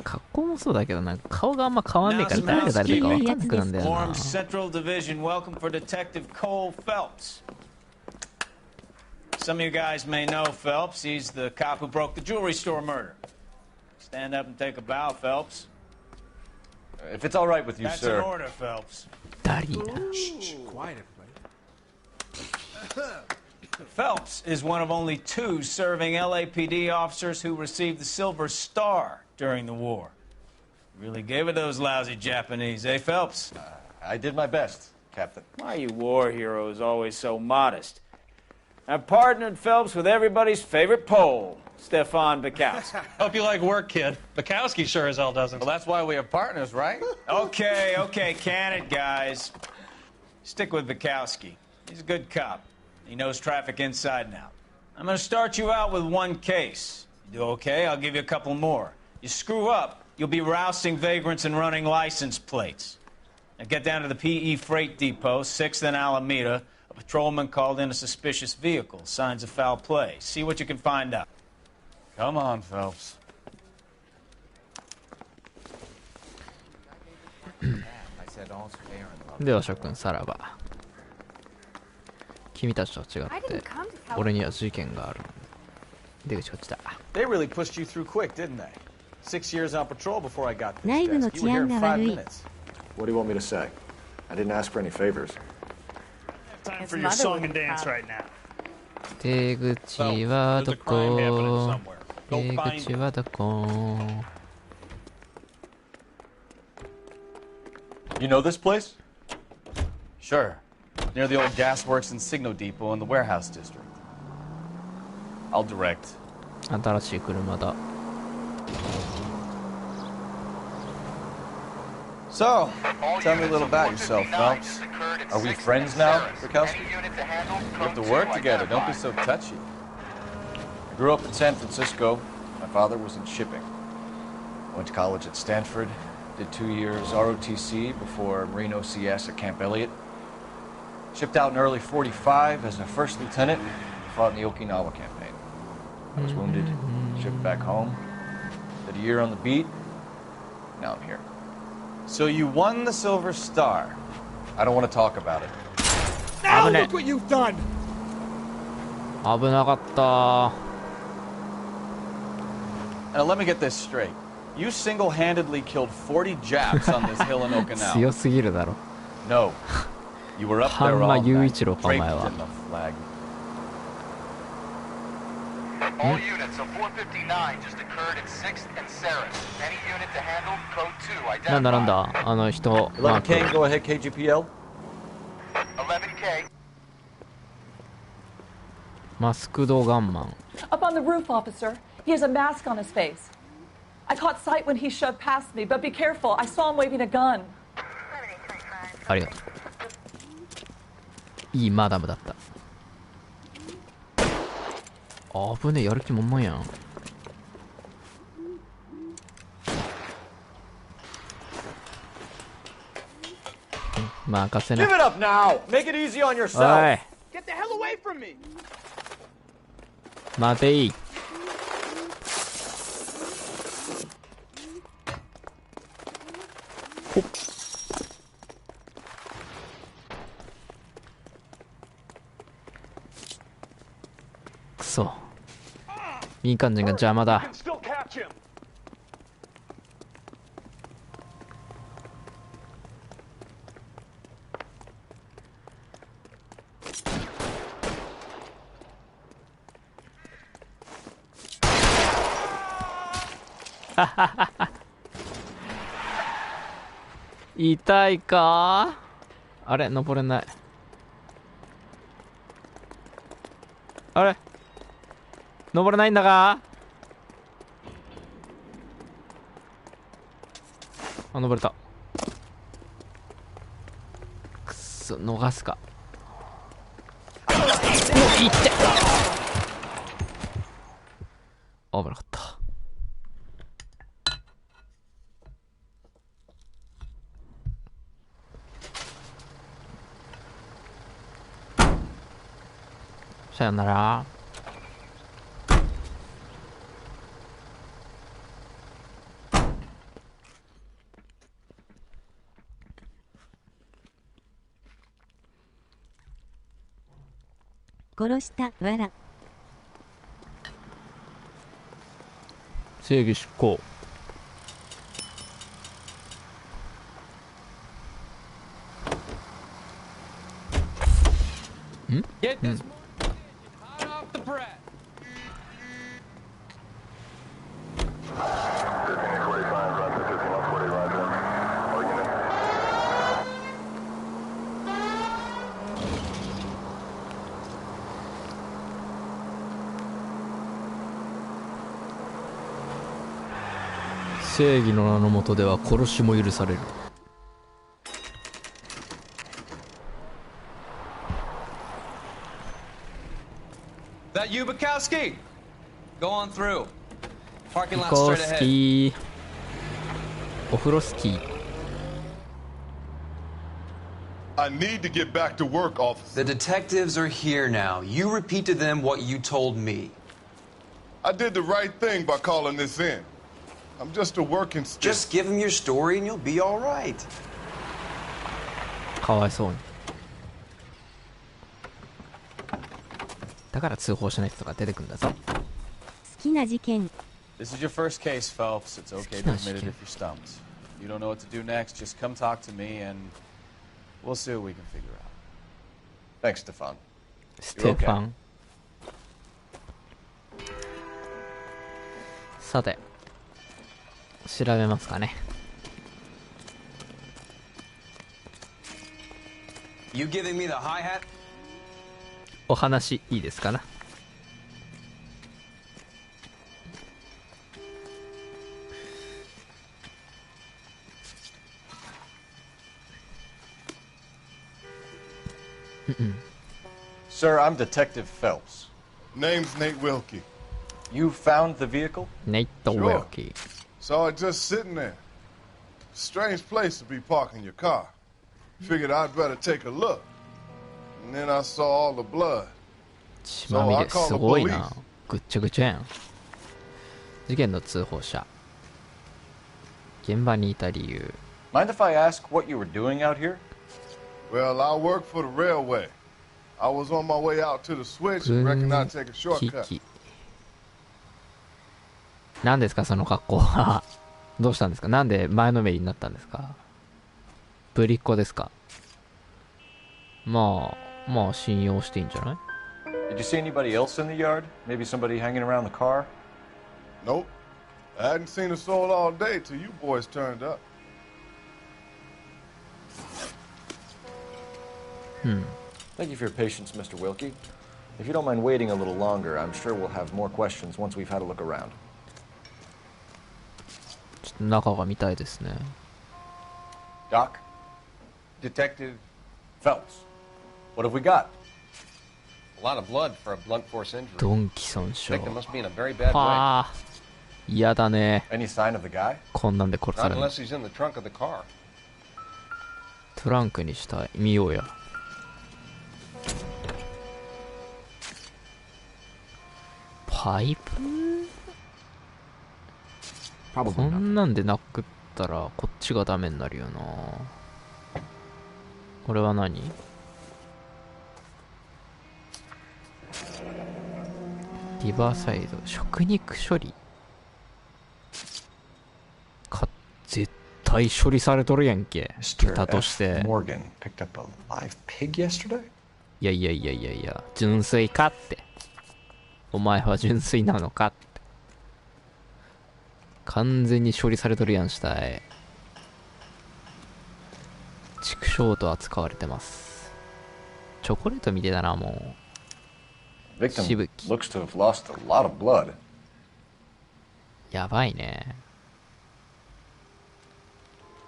Speaker 1: 格好もそうだけどな、顔があんま変わんねえから誰が誰だか分かんなくなんだよな。
Speaker 6: Orange Central Division, welcome for Detective Cole Phelps. Some of you guys may know Phelps. He's the cop who broke the jewelry store murder. Stand up and take a bow, Phelps.
Speaker 7: If it's all right with you,
Speaker 6: That's
Speaker 7: sir.
Speaker 6: an order, Phelps.
Speaker 1: Shh,
Speaker 6: quiet, everybody. Phelps is one of only 2 serving LAPD officers who received the Silver Star during the war. Really gave it those lousy Japanese, eh, Phelps?
Speaker 7: I did my best, Captain.
Speaker 6: Why are you war heroes always so modest? I've partnered Phelps with everybody's favorite Pole, Stefan Bukowski.
Speaker 21: Hope you like work, kid. Bukowski sure as hell doesn't.
Speaker 4: Well, that's why we have partners, right?
Speaker 6: Okay, can it, guys. Stick with Bukowski. He's a good cop. He knows traffic inside and out. I'm going to start you out with 1 case. You do okay, I'll give you a couple more. You screw up, you'll be rousting vagrants and running license plates. Now get down to the PE Freight Depot, 6th and Alameda. A patrolman called in a suspicious vehicle. Signs of foul play. See what you can find out.
Speaker 4: Come on, Phelps.
Speaker 1: では諸君さらば。君たちと違って俺には事件がある。出口こっちだ。
Speaker 6: They really pushed you through quick, didn't they? 6 years on patrol before I got this
Speaker 13: 内部の
Speaker 6: desk.
Speaker 13: 治
Speaker 6: You were
Speaker 13: 安
Speaker 6: here
Speaker 13: が
Speaker 6: in 5
Speaker 13: 悪い。
Speaker 6: minutes.
Speaker 7: What do you want me to say? I didn't ask for any favors.
Speaker 21: Time for your song and dance right now.
Speaker 1: 出口はどこ？出口はどこ？
Speaker 7: You know this place?
Speaker 4: Sure. Near the old gasworks and Signo Depot in the warehouse district. I'll direct.
Speaker 1: 新しい車だ。
Speaker 4: So, tell me a little about yourself, Phelps.
Speaker 14: Are we friends now, Bukowski?
Speaker 4: We have to work together. Don't be so touchy.
Speaker 7: I grew up in San Francisco. My father was in shipping. I went to college at Stanford. Did 2 years ROTC before Marine OCS at Camp Elliott. Shipped out in early 45 as a first lieutenant. Fought in the Okinawa campaign. I was wounded. Shipped back home. Did a year on the beat. Now I'm here.
Speaker 4: So you won the Silver Star.
Speaker 7: I don't want to talk about it.
Speaker 15: Now look what you've done!
Speaker 1: 危なかった。
Speaker 4: Now let me get this straight. You single-handedly killed 40 Japs on this hill in Okinawa.
Speaker 1: 強すぎるだろ。
Speaker 4: No. You were up there
Speaker 1: 半
Speaker 4: all
Speaker 1: 間
Speaker 4: night,
Speaker 1: 雄一郎かお前
Speaker 4: draped
Speaker 1: は。
Speaker 4: in the flag.
Speaker 14: All units, a 459 just occurred at 6th and Sarah. Any unit to handle, code 2,
Speaker 1: なんだ
Speaker 14: identify.
Speaker 1: なんだあの人。マーク
Speaker 7: 11K, go ahead, KGPL.
Speaker 14: 11K.
Speaker 1: マスクドガンマン。
Speaker 22: Up on the roof, officer. He has a mask on his face. I caught sight when he shoved past me, but be careful. I saw him waving a gun.
Speaker 1: ありがとう。いいマダムだった。危ねえ、やる気満々やん。任せな。
Speaker 7: Give it up now! Make it easy on
Speaker 1: おい、
Speaker 7: yourself!
Speaker 15: Get the hell away from me!
Speaker 1: 待てい。ほっ。くそ。民間人が邪魔だ。痛いか。あれ登れない。あれ登れないんだが。あ、登れた。くっそ、逃すか。もういって。危なかった。さよなら。
Speaker 13: 殺したわら。
Speaker 1: 正義執行。ん？うん。正義の名の下では殺しも許される。
Speaker 11: That you, Bukowski? Go on through. Parking lot
Speaker 1: コ
Speaker 11: straight
Speaker 1: ース
Speaker 11: ahead.
Speaker 1: キー。お風呂スキー。
Speaker 10: I need to get back to work, officer.
Speaker 3: The detectives are here now. You repeat to them what you told me.
Speaker 10: I did the right thing by calling this in. I'm just a working stick.
Speaker 3: Just give them your story and you'll be all right.
Speaker 1: かわいそうに。だから通報しない人が出てくんだぞ。
Speaker 13: 好きな事件。
Speaker 6: This is your first case, Phelps. It's okay to admit it if you're stumped. You don't know what to do next, just come talk to me and we'll see what we can figure out.
Speaker 7: Thanks, Stefan.
Speaker 1: ステファン。さて、調べますかね。
Speaker 3: You giving me the hi-hat?
Speaker 1: お話いいですかな。
Speaker 7: Sir, I'm Detective Phelps.
Speaker 10: Name's Nate Wilkie.
Speaker 7: You found the vehicle?
Speaker 1: Nate Wilkie.
Speaker 10: Saw it just sitting there. Strange place to be parking your car. Figured I'd better take a look. And then I saw all the blood.
Speaker 1: 血まみれすごいな。ぐっちゃぐちゃやん。事件の通報者。現場にいた理由。
Speaker 7: Mind if I ask what you were doing out here?
Speaker 10: Well, I work for the railway. I was on my way out to the switch and reckoned I'd take a shortcut.
Speaker 1: 何ですかその格好は。どうしたんですか。なんで前のめりになったんですか。ぶりっ子ですか。まあ信用していいんじゃない。
Speaker 7: Did you see anybody else in the yard? Maybe somebody hanging around the car?
Speaker 10: Nope. I hadn't seen a soul all day till you boys turned up.
Speaker 7: Thank you for your patience, Mr. Wilkie. If you don't mind waiting a little longer, I'm sure we'll have more questions once we've had a look around.
Speaker 1: ちょっと中が見たいですね。
Speaker 7: Doc?
Speaker 11: Detective
Speaker 7: Phelps. What have we got?
Speaker 11: A lot of blood for a blunt force injury.
Speaker 1: ドンキ損傷。
Speaker 11: Victim must be in a very bad way.
Speaker 1: はあ、嫌だね。
Speaker 7: Any sign of the guy?
Speaker 1: こんなんで殺さ
Speaker 11: Not
Speaker 1: れる。
Speaker 11: unless he's in the trunk of the car.
Speaker 1: トランクにしたい。見ようや。パイプ？こんなんでなくったらこっちがダメになるよな。これは何？リバーサイド食肉処理か。絶対処理されとるやんけ。豚として。
Speaker 7: Morgan picked up a live pig yesterday?
Speaker 1: いや、純粋かって。お前は純粋なのかって。完全に処理されとるやん、死体。畜生と扱われてます。チョコレートみてえだな、もう。
Speaker 7: Victim looks to have lost a lot of blood.
Speaker 1: やばいね。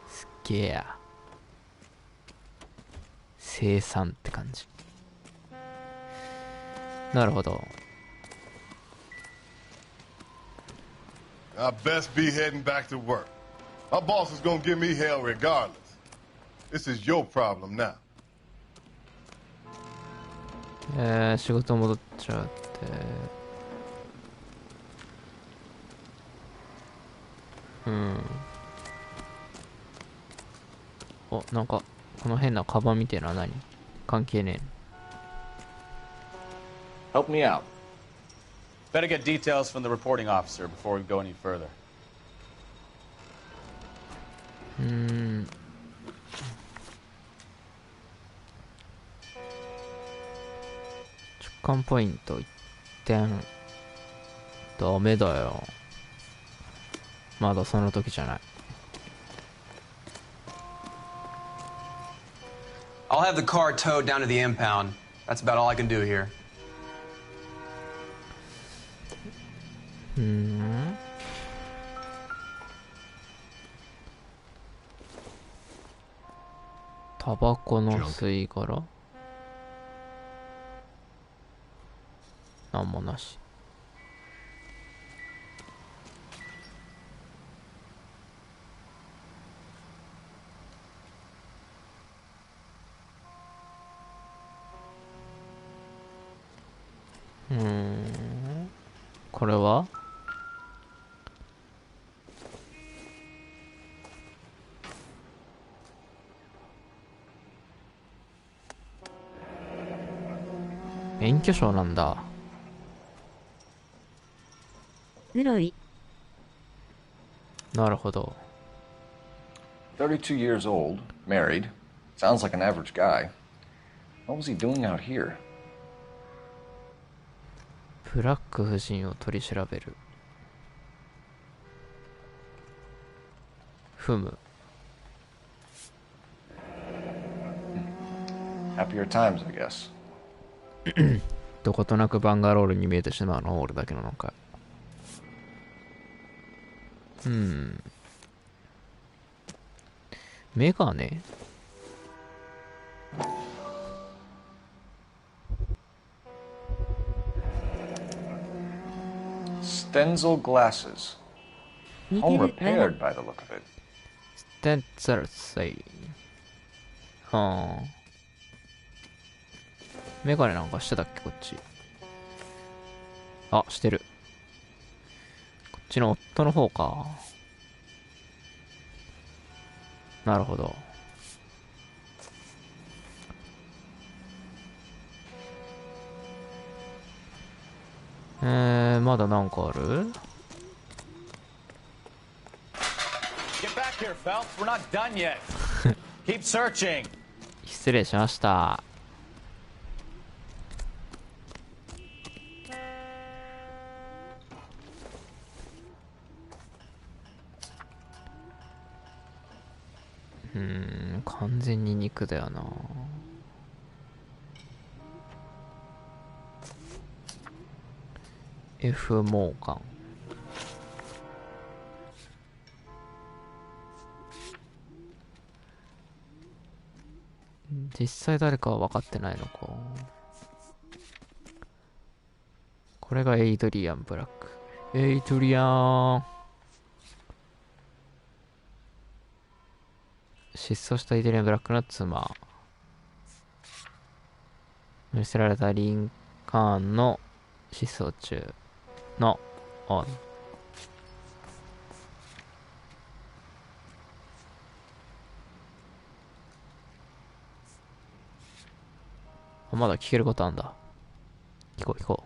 Speaker 1: すっげえや。凄惨って感じ。なるほど。
Speaker 10: I best be heading back to work. My boss is gonna give me hell regardless. This is your problem now.
Speaker 1: 仕事戻っちゃって。お、なんか、この変なカバンみたいなのは何？関係ね
Speaker 7: え。Help me out.
Speaker 4: Better get details from the reporting officer before we go any further.
Speaker 1: 直感ポイント1点。ダメだよ。まだその時じゃない。
Speaker 3: I'll have the car towed down to the impound. That's about all I can do here. タバコの吸い殻？なんもなし。これは？免許証なんだ。
Speaker 13: 黒い。
Speaker 1: なるほど。
Speaker 7: 32 years old, married. Sounds like an average guy. What was he doing out here?
Speaker 1: ブラック夫人を取り調べる。ふむ。
Speaker 7: Happier times, I guess.
Speaker 1: どことなくバンガロールに見えてしまうのは俺だけなのか。メガネ？
Speaker 7: Stenzel glasses. Home repaired by the look of it.
Speaker 1: Stenzel say. はあ。メガネなんかしてたっけこっち。あ、してる。こっちの夫の方か。なるほど。まだなんかある？
Speaker 6: Get back here, Phelps. We're not done yet. Keep searching.
Speaker 1: 失礼しました。完全に肉だよな。F モーガン。実際誰かは分かってないのか。これがエイドリアン・ブラック。エイドリアン。失踪したエイドリアン・ブラックの妻。見せられたリンカーンの失踪中のオン。まだ聞けることあんだ。聞こう聞こ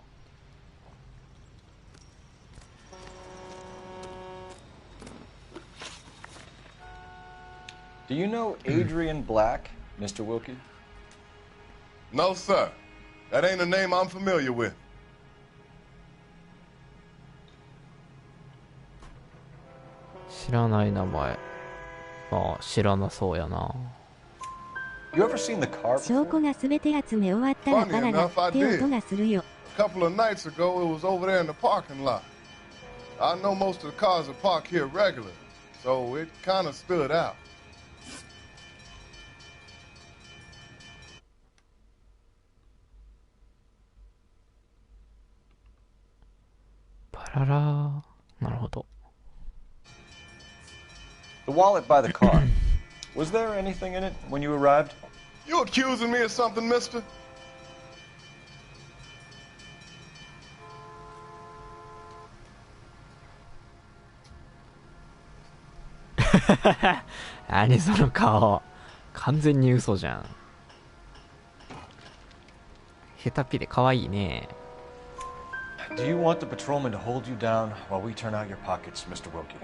Speaker 1: う。
Speaker 7: Do you know Adrian Black, Mr. Wilkie?
Speaker 10: No, sir. That ain't a name I'm familiar with.
Speaker 1: 知らない名前。ああ、知らなそうやな。
Speaker 7: You ever seen the car?
Speaker 13: 証拠がすべて集め終わったらバラがって音がするよ。
Speaker 10: couple of nights ago, it was over there in the parking lot. I know most of the cars are parked here regularly, so it kind of stood out.
Speaker 1: Parara. なるほど。
Speaker 7: The wallet by the car. Was there anything in it when you arrived?
Speaker 10: You accusing me of something, mister?
Speaker 1: 何その顔。完全に嘘じゃん。ヘタピで可愛いね。
Speaker 7: Do you want the patrolman to hold you down while we turn out your pockets, Mr. Wilkie?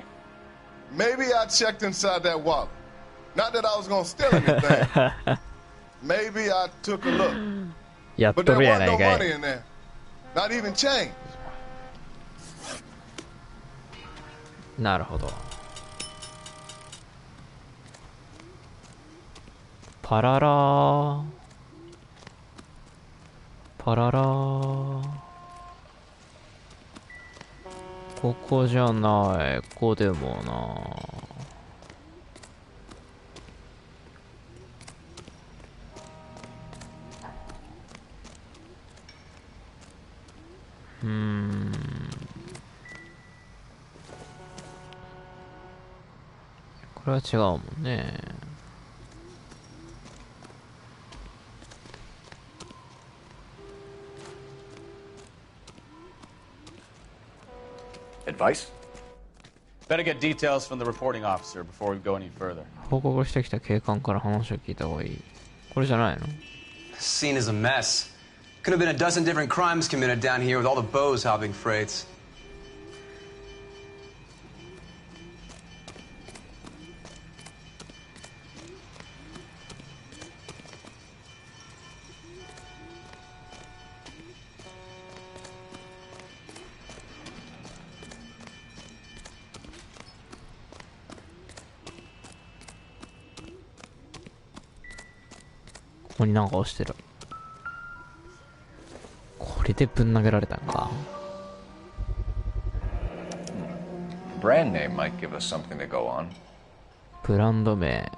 Speaker 10: Maybe I checked inside that wallet. Not that I was gonna steal anything. Maybe I took a look. But there wasn't no money in there. Not even change.
Speaker 1: なるほど。パララー。パララー。ここじゃない。ここでもな。これは違うもんね。
Speaker 14: Advice? Better get details from the reporting officer before we go any further.
Speaker 1: 報告してきた警官から話を聞いた方がいい。これじゃないの？
Speaker 3: Scene is a mess. Could have been a dozen different crimes committed down here with all the bows hopping freights. .
Speaker 1: ここになんか押してる。これでぶん投げられたんか。
Speaker 7: Brand name might give us something to go on.
Speaker 1: ブランド名。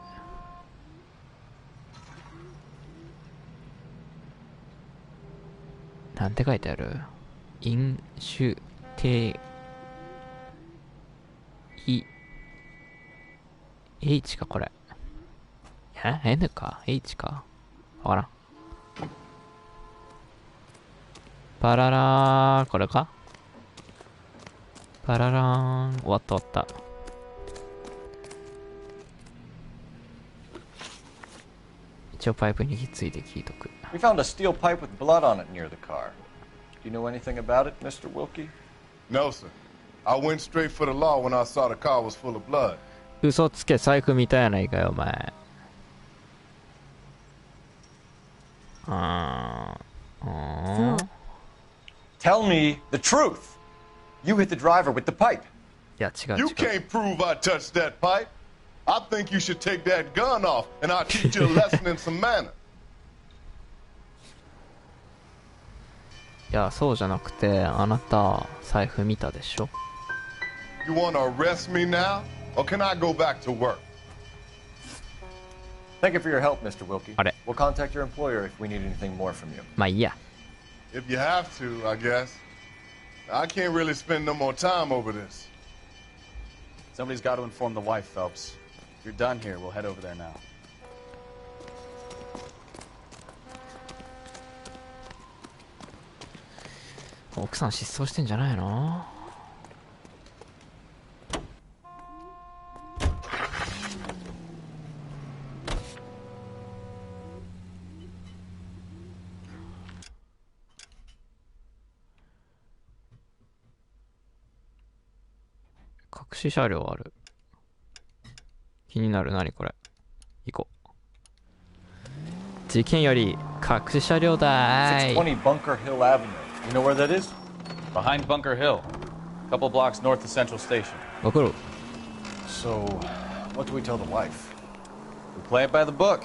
Speaker 1: なんて書いてある？飲酒定位 H かこれ。N か H かわからん。パララー、これか？パララーン、終わった終わった。一応パイプにひっついて聞いとく。
Speaker 7: We found a steel pipe with blood on it near the car. Do you know anything about it, Mr. Wilkie?
Speaker 10: No, sir. I went straight for the law when I saw the car was full of blood.
Speaker 1: 嘘つけ、財布見たやないかよ、お前。
Speaker 7: Tell me the truth. You hit the driver with the pipe.
Speaker 1: いや、違う違う。
Speaker 10: You can't prove I touched that pipe. I think you should take that gun off and I'll teach you a lesson in some manner.
Speaker 1: いや、そうじゃなくて、あなた、財布見たでしょ？
Speaker 10: You wanna arrest me now? Or can I go back to work?
Speaker 7: Thank you for your help, Mr. Wilkie.
Speaker 1: あれ？
Speaker 7: We'll contact your employer if we need anything more from you.
Speaker 1: まあいいや。
Speaker 10: If you have to, I guess. I can't really spend no more time over this.
Speaker 14: Somebody's got to inform the wife, Phelps. If you're done here, we'll head over there now.
Speaker 1: 奥さん失踪してんじゃないの？隠し車両ある。気になる。何これ。行こう。事件より隠し車両だーい。
Speaker 7: 620 Bunker Hill Avenue. You know where that is?
Speaker 14: Behind Bunker Hill. A couple blocks north of Central Station.
Speaker 1: わかる。
Speaker 7: So, what do we tell the wife?
Speaker 14: We play it by the book.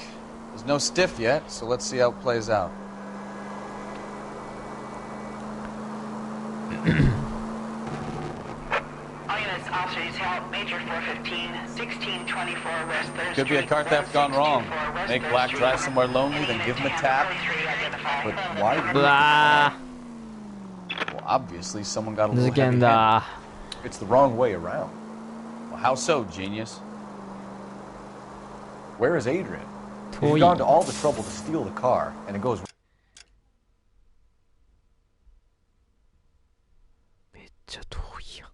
Speaker 14: There's no stiff yet, so let's see how it plays out.
Speaker 4: Could be a car theft gone wrong. Make Black drive somewhere lonely, then give him a tap. But why? Well, obviously someone got a little heavy-handed. It's the wrong way around. Well, how so, genius? Where is Adrian? He's gone to all the trouble to steal the car, and it goes.
Speaker 1: めっちゃ遠いやん。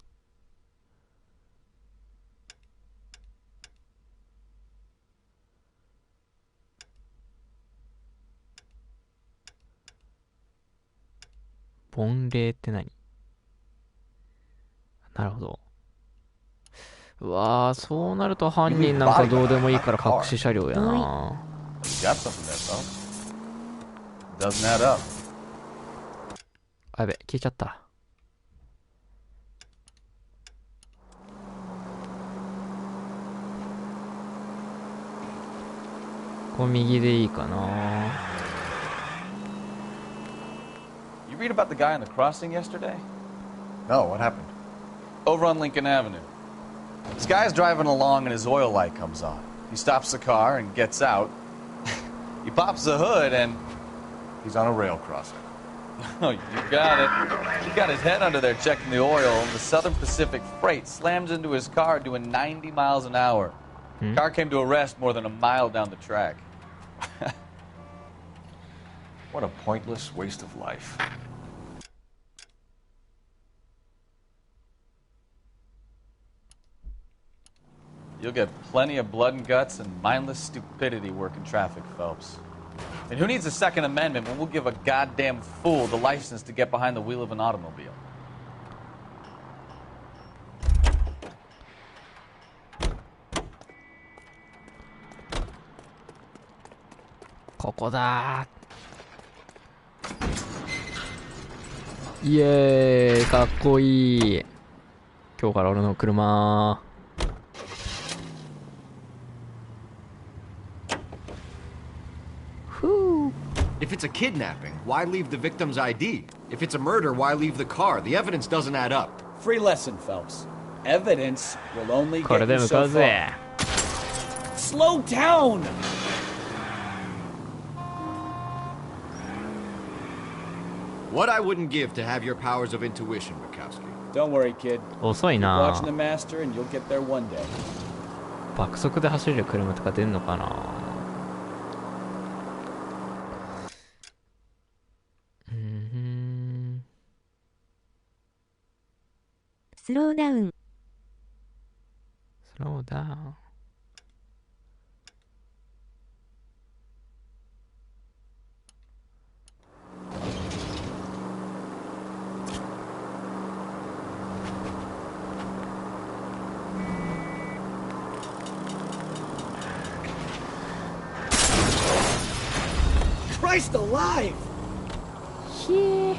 Speaker 1: 凡霊って何？なるほど。うわー、そうなると犯人なんかどうでもいいから隠し車両やな。あ、やべ、消えちゃった。ここ右でいいかな。
Speaker 4: You read about the guy on the crossing yesterday?
Speaker 7: No, what happened?
Speaker 4: Over on Lincoln Avenue. This guy's driving along and his oil light comes on. He stops the car and gets out. He pops the hood and
Speaker 7: he's on a rail crossing.
Speaker 4: Oh, you got it. He got his head under there checking the oil, and the Southern Pacific Freight slams into his car doing 90 miles an hour. The car came to a rest more than a mile down the track.
Speaker 7: What a pointless waste of life.
Speaker 4: You'll get plenty of blood and guts and mindless stupidity working traffic, Phelps. And who needs a Second Amendment when we'll give a goddamn fool the license to get behind the wheel of an automobile?
Speaker 1: イエーイ、かっこいい。今日から俺の車。
Speaker 7: If it's a kidnapping, why leave the victim's ID? If it's a murder, why leave the car? The evidence doesn't add up.
Speaker 6: Free lesson, Phelps. Evidence will only get you so far. Slow down!
Speaker 7: What I wouldn't give to have your powers of intuition, Bukowski.
Speaker 6: Don't worry, kid.
Speaker 1: 遅いな。
Speaker 6: Keep watching the master and you'll get there one day.
Speaker 1: 爆速で走れる車とか出んのかな。
Speaker 13: スローダウン。
Speaker 1: スローダウン。
Speaker 6: Christ alive!
Speaker 1: Yeah.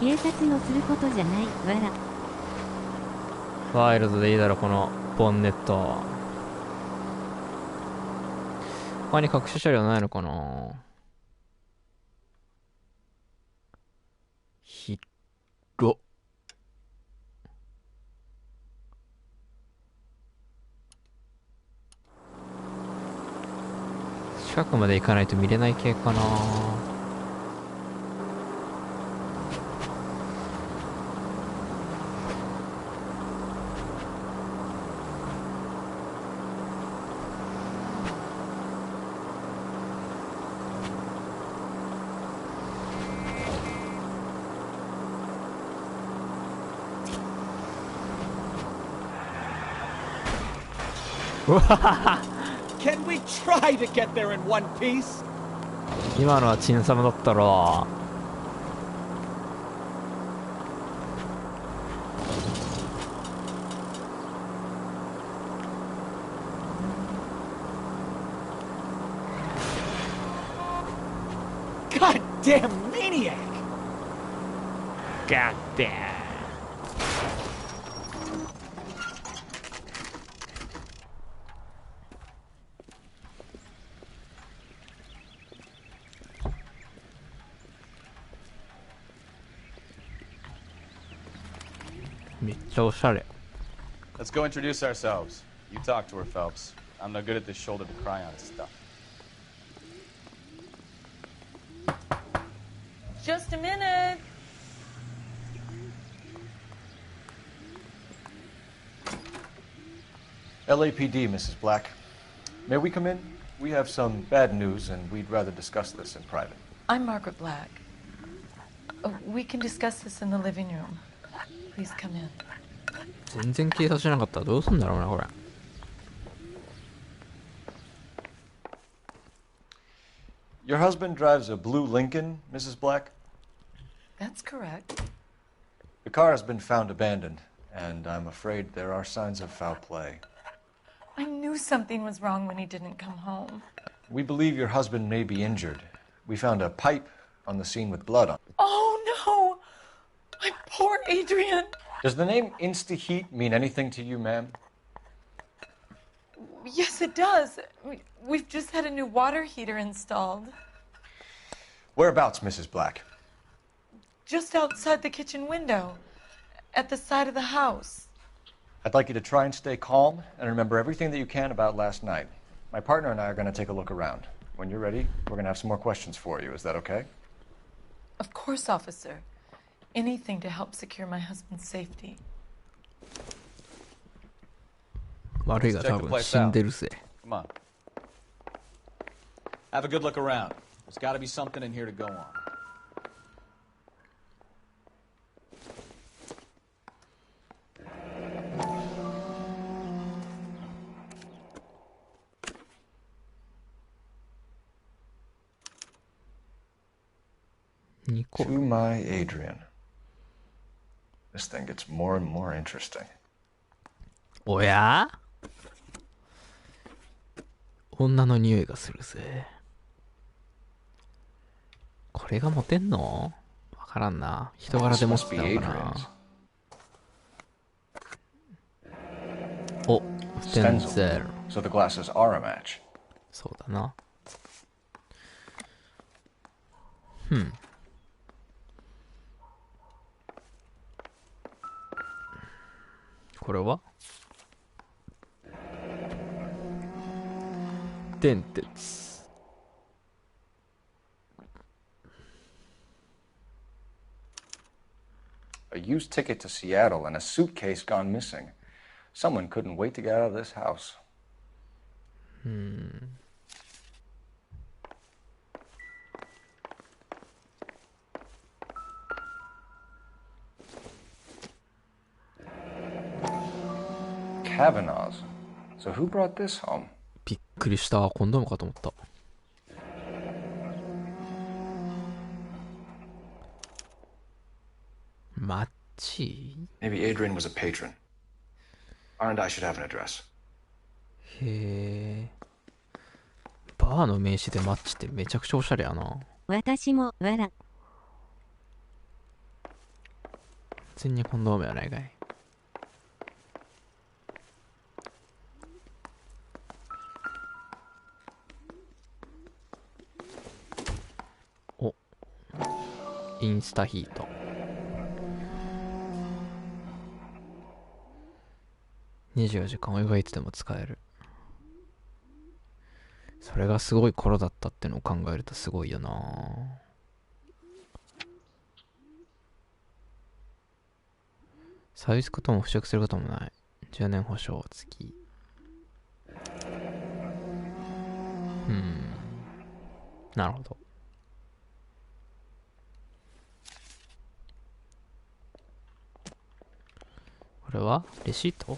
Speaker 13: 警察のすることじゃない、わら。
Speaker 1: ワイルドでいいだろ、このボンネット。他に隠し車両ないのかな。ひっろ。近くまで行かないと見れない系かな。
Speaker 6: Can we try to get there in one piece?
Speaker 1: 今のはチンサムだったろ。
Speaker 5: goddamn maniac!
Speaker 1: Goddamn. めっちゃおしゃれ。
Speaker 4: Let's go introduce ourselves. You talk to her, Phelps. I'm no good at this shoulder to cry on stuff.
Speaker 16: Just a minute.
Speaker 7: LAPD, Mrs. Black. May we come in? We have some bad news, and we'd rather discuss this in private.
Speaker 8: I'm Margaret Black. We can discuss this in the living room. Please come in.
Speaker 1: 全然警察しなかったらどうすんだろうなこれ。
Speaker 7: Your husband drives a blue Lincoln, Mrs. Black?
Speaker 8: That's correct.
Speaker 7: The car has been found abandoned, and I'm afraid there are signs of foul play.
Speaker 8: I knew something was wrong when he didn't come home.
Speaker 7: We believe your husband may be injured. We found a pipe on the scene with blood on it.
Speaker 8: Oh, no! My poor Adrian!
Speaker 7: Does the name Insta-Heat mean anything to you, ma'am?
Speaker 8: Yes, it does. We've just had a new water heater installed.
Speaker 7: Whereabouts, Mrs. Black?
Speaker 8: Just outside the kitchen window, at the side of the house.
Speaker 7: I'd like you to try and stay calm and remember everything that you can about last night. My partner and I are going to take a look around. When you're ready, we're going to have some more questions for you. Is that okay?
Speaker 8: Of course, officer. Anything to help secure my husband's safety.
Speaker 1: 悪いが多分死んでるぜ。
Speaker 4: Come on. Have a good look around. There's got to be something in here to go on.
Speaker 7: To my Adrian. This thing gets more and more interesting.
Speaker 1: おや？女の匂いがするぜ。これがモテんの？わからんな。人柄で持ってたのかな。お、ステンゼル。
Speaker 7: So the glasses are a match.
Speaker 1: そうだな。これは電鉄。
Speaker 7: A used ticket to Seattle and a suitcase gone missing. Someone couldn't wait to get out of this house. Kavanaugh's. So who brought this home?
Speaker 1: びっくりした。コンドームかと思った。マッチ？
Speaker 7: Maybe Adrian was a patron. R&I should have an address.
Speaker 1: へえ。バーの名刺でマッチってめちゃくちゃおしゃれやな。
Speaker 13: 私もわら。
Speaker 1: 全然コンドームやないかい。お、インスタヒート。24時間お湯がいつでも使える。それがすごい頃だったってのを考えるとすごいよな。サービスことも腐食することもない。10年保証付き。なるほど。これはレシート？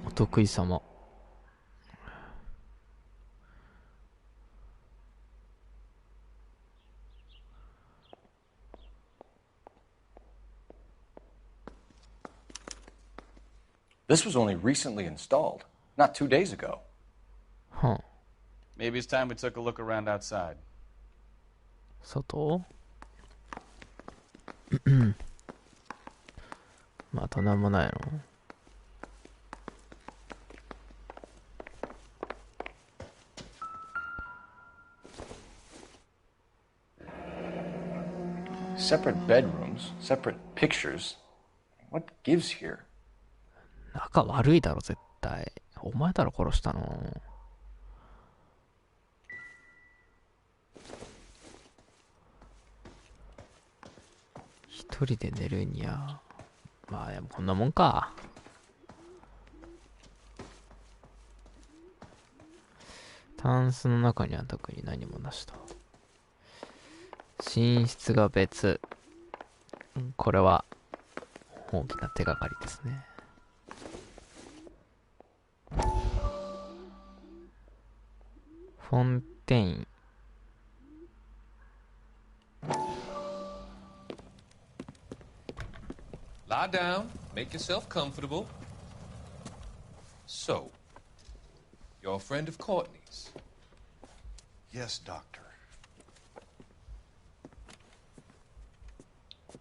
Speaker 1: お得意様。
Speaker 7: This was only recently installed, not 2 days ago.
Speaker 1: Huh.
Speaker 4: Maybe it's time we took a look around outside.
Speaker 1: 外まあ、あとなんもないの。
Speaker 7: Separate bedrooms, separate pictures. What gives here?
Speaker 1: 仲悪いだろ、絶対。お前だろ、殺したの。一人で寝るにゃ。まあ、でもこんなもんか。タンスの中には特に何もなしと。寝室が別。これは大きな手がかりですね。フォンテイン。
Speaker 12: Lie down, make yourself comfortable. So, you're a friend of Courtney's?
Speaker 17: Yes, Doctor.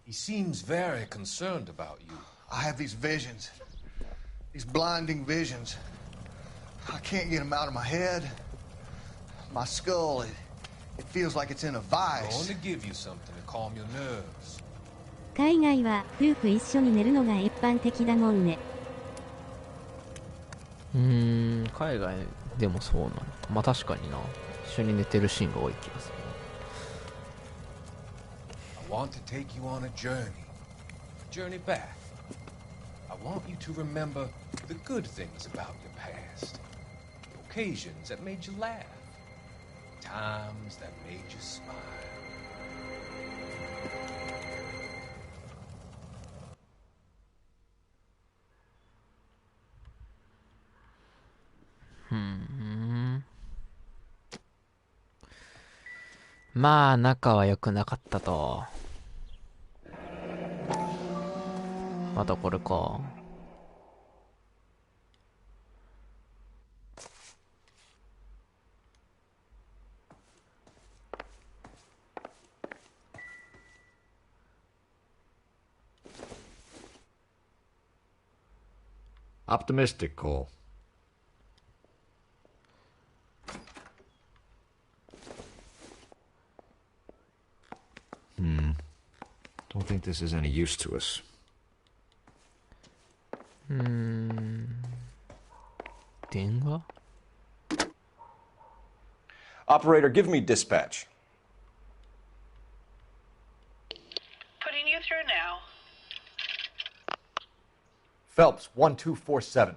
Speaker 12: He seems very concerned about you.
Speaker 17: I have these visions. These blinding visions. I can't get them out of my head. My skull, it feels like it's in a vice.
Speaker 12: I want to give you something to calm your nerves.
Speaker 13: 海外は夫婦一緒に寝るのが一般的だもんね。
Speaker 1: 海外でもそうなのか。まあ確かにな。一緒に寝てるシーンが多い気がする。
Speaker 12: I want to take you on a journey back. I want you to remember the good things about your past, the occasions that made you laugh, times that made you smile.
Speaker 1: まあ仲は良くなかったと。またこれか。
Speaker 9: Optimistic, Cole. Don't think this is any use to us.
Speaker 7: Operator, give me dispatch.
Speaker 23: Putting you through now.
Speaker 7: Phelps, 1247.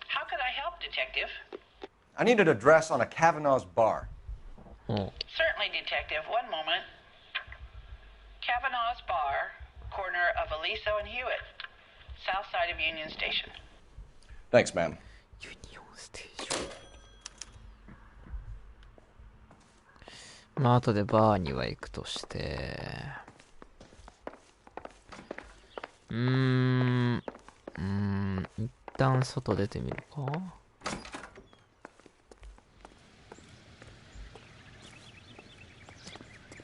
Speaker 23: How could I help, Detective?
Speaker 7: I need an address on a Kavanaugh's bar.
Speaker 23: Certainly, Detective. One moment. Kavanaugh's Bar, corner of Aliso and Hewitt, south side of Union Station.
Speaker 7: Thanks, ma'am.
Speaker 1: Union Station. まあ後でバーには行くとして、一旦外出てみるか。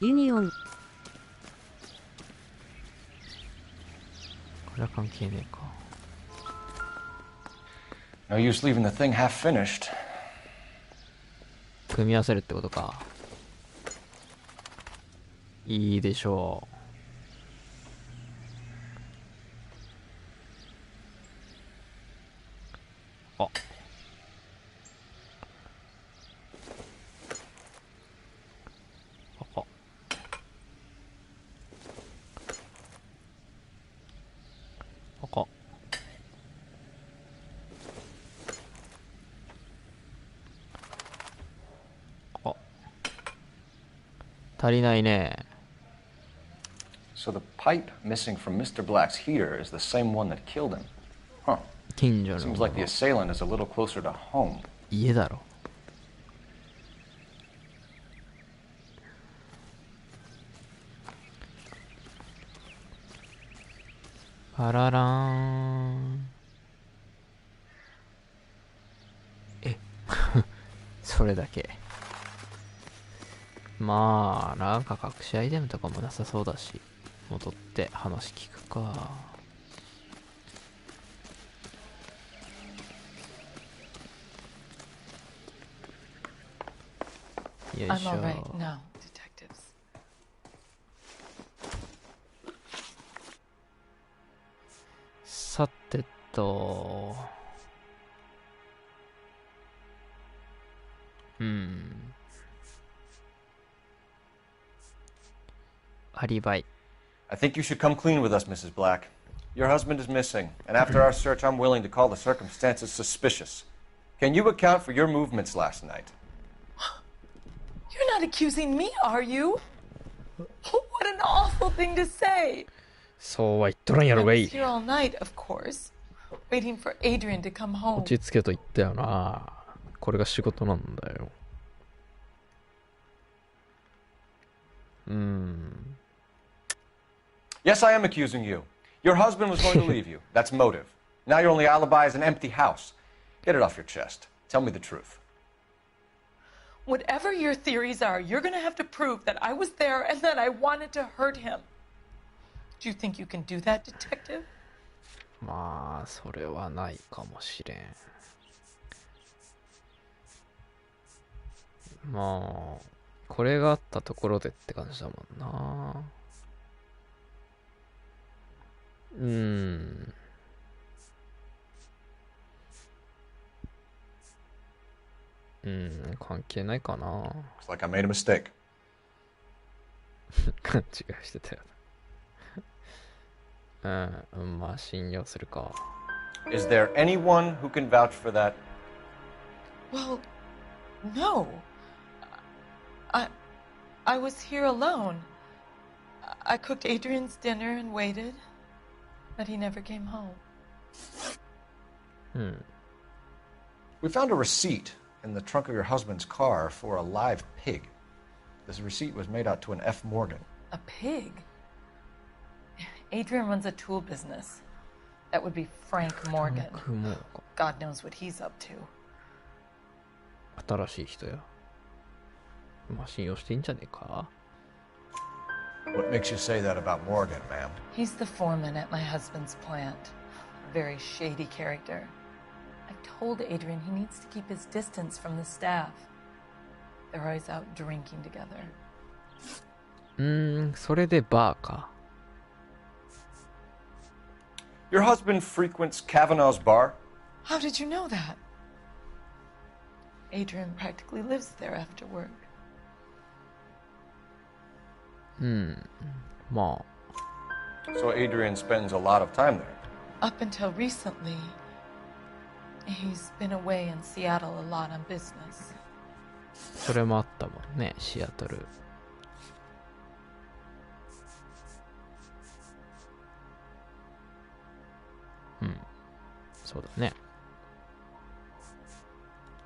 Speaker 13: ユニオン。
Speaker 1: これは関係ねえか。
Speaker 7: No use leaving the thing half finished.
Speaker 1: 組み合わせるってことか。いいでしょう。あ。足りないね。
Speaker 7: So the pipe missing from Mr. Black's heater is the same one that killed him. Huh.
Speaker 1: 近所の。
Speaker 7: Seems like the assailant is a little closer to home.
Speaker 1: 家だろ。パララーン。それだけ。まあなんか隠しアイテムとかもなさそうだし、戻って話聞くか。よいしょ。さてと、アリバイ。
Speaker 14: I think you should come clean with us, Mrs. Black. Your husband is missing, and after our search, I'm willing to call the circumstances suspicious. Can you account for your movements last night?
Speaker 8: You're not accusing me, are you? What an awful thing to say.
Speaker 1: そうは言っとらんやろがい。
Speaker 8: I was here all night, of course, waiting for Adrian to come home.
Speaker 1: 落ち着けと言ったよな。これが仕事なんだよ。
Speaker 14: Yes, I am accusing you. Your husband was going to leave you. That's motive. Now your only alibi is an empty house. Get it off your chest. Tell me the truth.
Speaker 8: Whatever your theories are, you're going to have to prove that I was there and that I wanted to hurt him. Do you think you can do that, detective?
Speaker 1: まあ、それはないかもしれん。まあ、これがあったところでって感じだもんな。関係ないかな。
Speaker 14: Looks like I made a mistake.
Speaker 1: 勘違いしてたよな。まあ信用するか。
Speaker 14: Is there anyone who can vouch for that?
Speaker 8: Well, no. I was here alone. I cooked Adrian's dinner and waited, but he never came home.
Speaker 14: We found a receipt in the trunk of your husband's car for a live pig. This receipt was made out to an F. Morgan.
Speaker 8: A pig? Adrian runs a tool business. That would be Frank Morgan. God knows what he's up to.
Speaker 1: 新しい人や。まあ信用していいんじゃねえか。
Speaker 14: What makes you say that about Morgan, ma'am?
Speaker 8: He's the foreman at my husband's plant. A very shady character. I told Adrian he needs to keep his distance from the staff. They're always out drinking together.
Speaker 1: それでバーか。
Speaker 14: Your husband frequents Kavanaugh's bar?
Speaker 8: How did you know that? Adrian practically lives there after work.
Speaker 1: まあ。
Speaker 14: So Adrian spends a lot of time there?
Speaker 8: Up until recently, he's been away in Seattle a lot on business.
Speaker 1: それもあったもんね、シアトル。そうだね。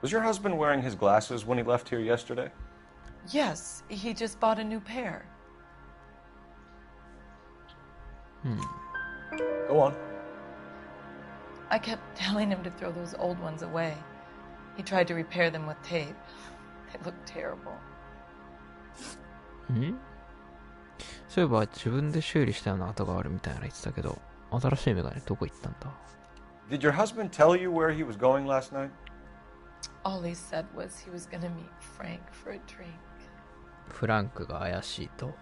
Speaker 14: Was your husband wearing his glasses when he left here yesterday?
Speaker 8: Yes, he just bought a new pair.
Speaker 14: Go on.
Speaker 8: I kept telling him to throw those old ones away. He tried to repair them with tape. They look terrible.
Speaker 1: そういえば自分で修理したような跡があるみたいなの言ってたけど、新しいメガネどこ行ったんだ？
Speaker 14: Did your husband tell you where he was going last night?
Speaker 8: All he said was he was going to meet Frank for a drink.
Speaker 1: フランクが怪しいと。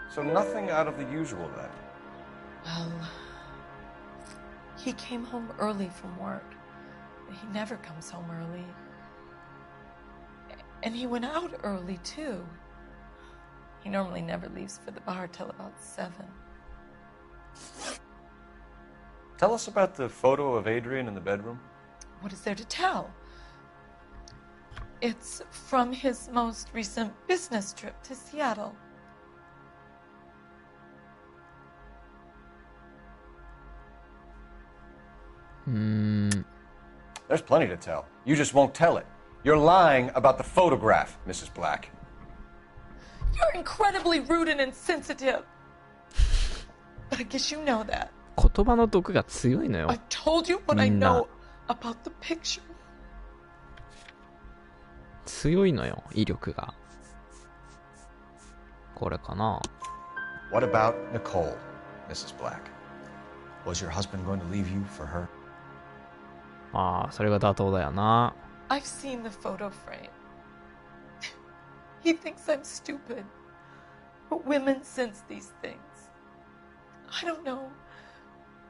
Speaker 14: So nothing out of the usual then?
Speaker 8: Well, he came home early from work. He never comes home early. And he went out early, too. He normally never leaves for the bar till about 7.
Speaker 14: Tell us about the photo of Adrian in the bedroom.
Speaker 8: What is there to tell? It's from his most recent business trip to Seattle.
Speaker 14: There's plenty to tell. You just won't tell it. You're lying about the photograph, Mrs. Black.
Speaker 8: You're incredibly rude and insensitive. But I guess you know that.
Speaker 1: 言葉の毒が強いのよ。
Speaker 8: I told you what I know about the picture.
Speaker 1: 強いのよ、威力が。これかな。
Speaker 14: What about Nicole, Mrs. Black? Was your husband going to leave you for her?
Speaker 1: まあ、それが妥当だよな。
Speaker 8: I've seen the photo frame. He thinks I'm stupid. But women sense these things. I don't know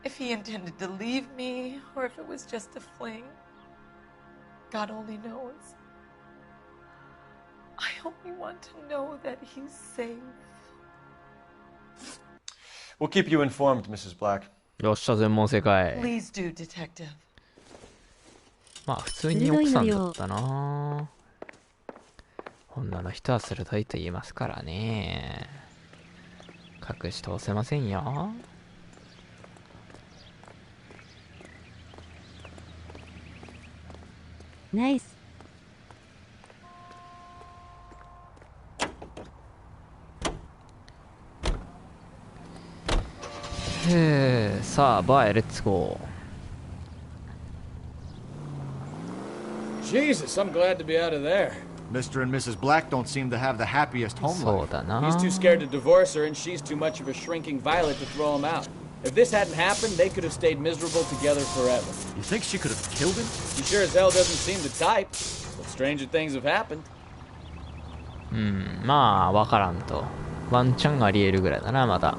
Speaker 8: if he intended to leave me or if it was just a fling. God only knows. I only want to know that he's safe.
Speaker 14: We'll keep you informed, Mrs. Black.
Speaker 1: よっしゃ、全問正解。
Speaker 8: Please do, detective.
Speaker 1: まあ、普通に奥さんだったな。女の人は鋭いと言いますからね。隠し通せませんよ。
Speaker 13: ナイス。
Speaker 1: へえ、さあ、バイ、レッツゴー。
Speaker 5: Jesus, I'm glad to be out of there. Mr. and Mrs. Black don't seem to have the happiest home life. He's too scared to divorce her, and she's too much of a shrinking violet to throw him out. If this hadn't happened, they could have stayed miserable together forever. You think she could have killed him? He sure as hell doesn't seem the type. But stranger things have happened.
Speaker 1: まあ、わからんと。ワンチャンあり得るぐらいだな、まだ。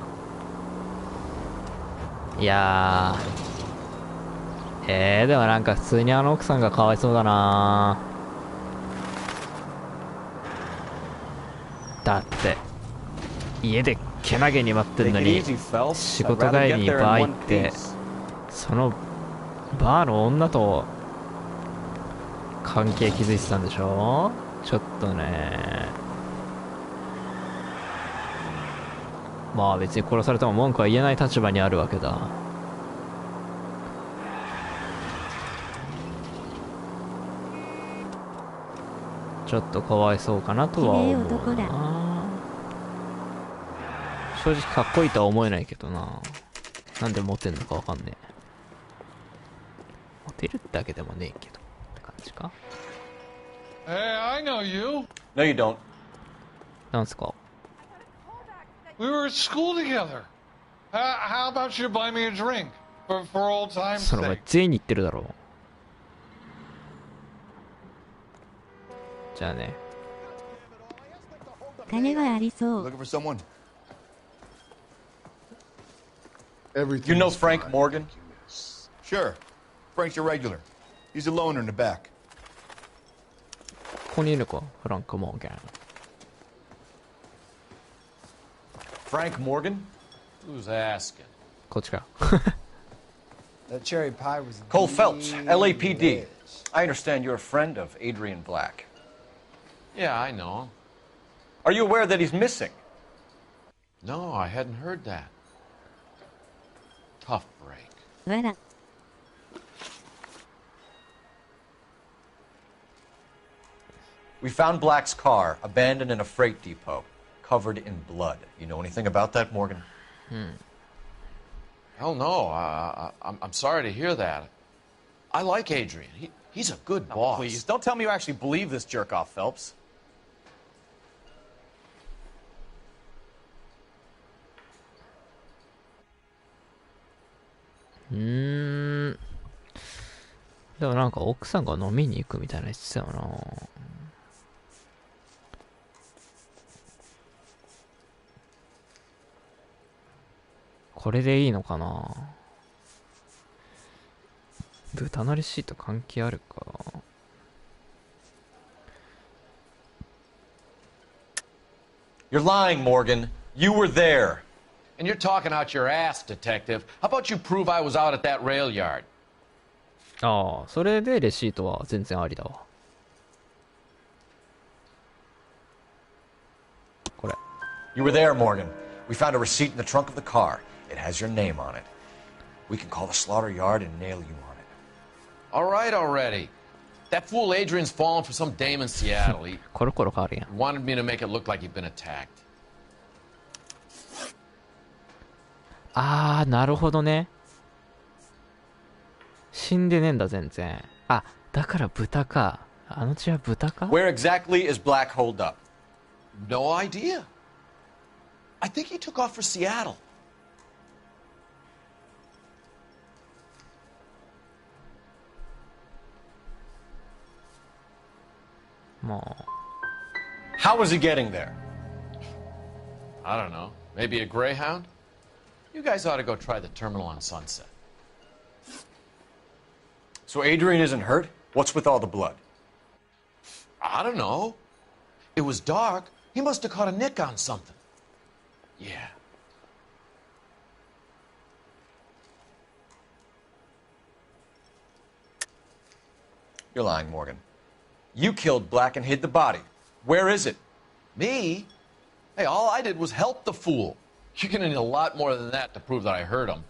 Speaker 1: いやー。でもなんか普通にあの奥さんがかわいそうだな。だって家でけなげに待ってんのに仕事帰りにバー行ってそのバーの女と関係築いてたんでしょ。ちょっとね。まあ別に殺されても文句は言えない立場にあるわけだ。ちょっとかわいそうかなとは思うな。正直かっこいいとは思えないけどな。なんでモテんのかわかんねえ。モテるだけでもねえけどって感じか。
Speaker 10: Hey, I know you.
Speaker 14: No, you don't.
Speaker 1: なんすか。
Speaker 10: We were at school together. How about you buy me a drink for old time's
Speaker 1: その前
Speaker 10: sake?
Speaker 1: 全員に言ってるだろう。じゃあね。
Speaker 13: 金はありそう。
Speaker 14: Looking for someone? You know Frank Morgan?
Speaker 5: Sure. Frank's your regular. He's a loner in the back.
Speaker 1: ここにいるか、フランク・モーガン。
Speaker 14: Frank Morgan?
Speaker 11: Who's asking?
Speaker 1: こっちか。
Speaker 2: That cherry pie was
Speaker 14: Cole Phelps, LAPD. I understand you're a friend of Adrian Black.
Speaker 11: Yeah, I know him.
Speaker 14: Are you aware that he's missing?
Speaker 11: No, I hadn't heard that. Tough break.
Speaker 13: わら。
Speaker 14: We found Black's car abandoned in a freight depot, covered in blood. You know anything about that, Morgan?
Speaker 11: Hell no. I'm sorry to hear that. I like Adrian. He's a good boss.
Speaker 14: Please, don't tell me you actually believe this jerk-off, Phelps.
Speaker 1: Hmm. でもなんか奥さんが飲みに行くみたいな言ってたよな。これでいいのかな。豚のレシート関係あるか。
Speaker 14: You're lying, Morgan. You were there.
Speaker 11: And you're talking out your ass, detective. How about you prove I was out at that rail yard?
Speaker 1: ああ、それでレシートは全然ありだわ。これ。
Speaker 14: You were there, Morgan. We found a receipt in the trunk of the car. It has your name on it. We can call the slaughter yard and nail you on it.
Speaker 11: All right already. That fool Adrian's fallen for some dame in Seattle. He
Speaker 1: コロコロ変わるやん。
Speaker 11: wanted me to make it look like he'd been attacked.
Speaker 1: あー、なるほどね。死んでねえんだ、全然。あ、だから豚か。あの血は豚か?
Speaker 14: Where exactly is Black holed up? No idea. I think he took off for Seattle. How was he getting there? I don't know. Maybe a Greyhound? You guys ought to go try the terminal on Sunset.
Speaker 7: So Adrian isn't hurt? What's with all the blood?
Speaker 14: I don't know. It was dark. He must have caught a nick on something. Yeah.
Speaker 7: You're lying, Morgan. You killed Black and hid the body. Where is it?
Speaker 14: Me? Hey, all I did was help the fool. You're gonna need a lot more than that to prove that I hurt him.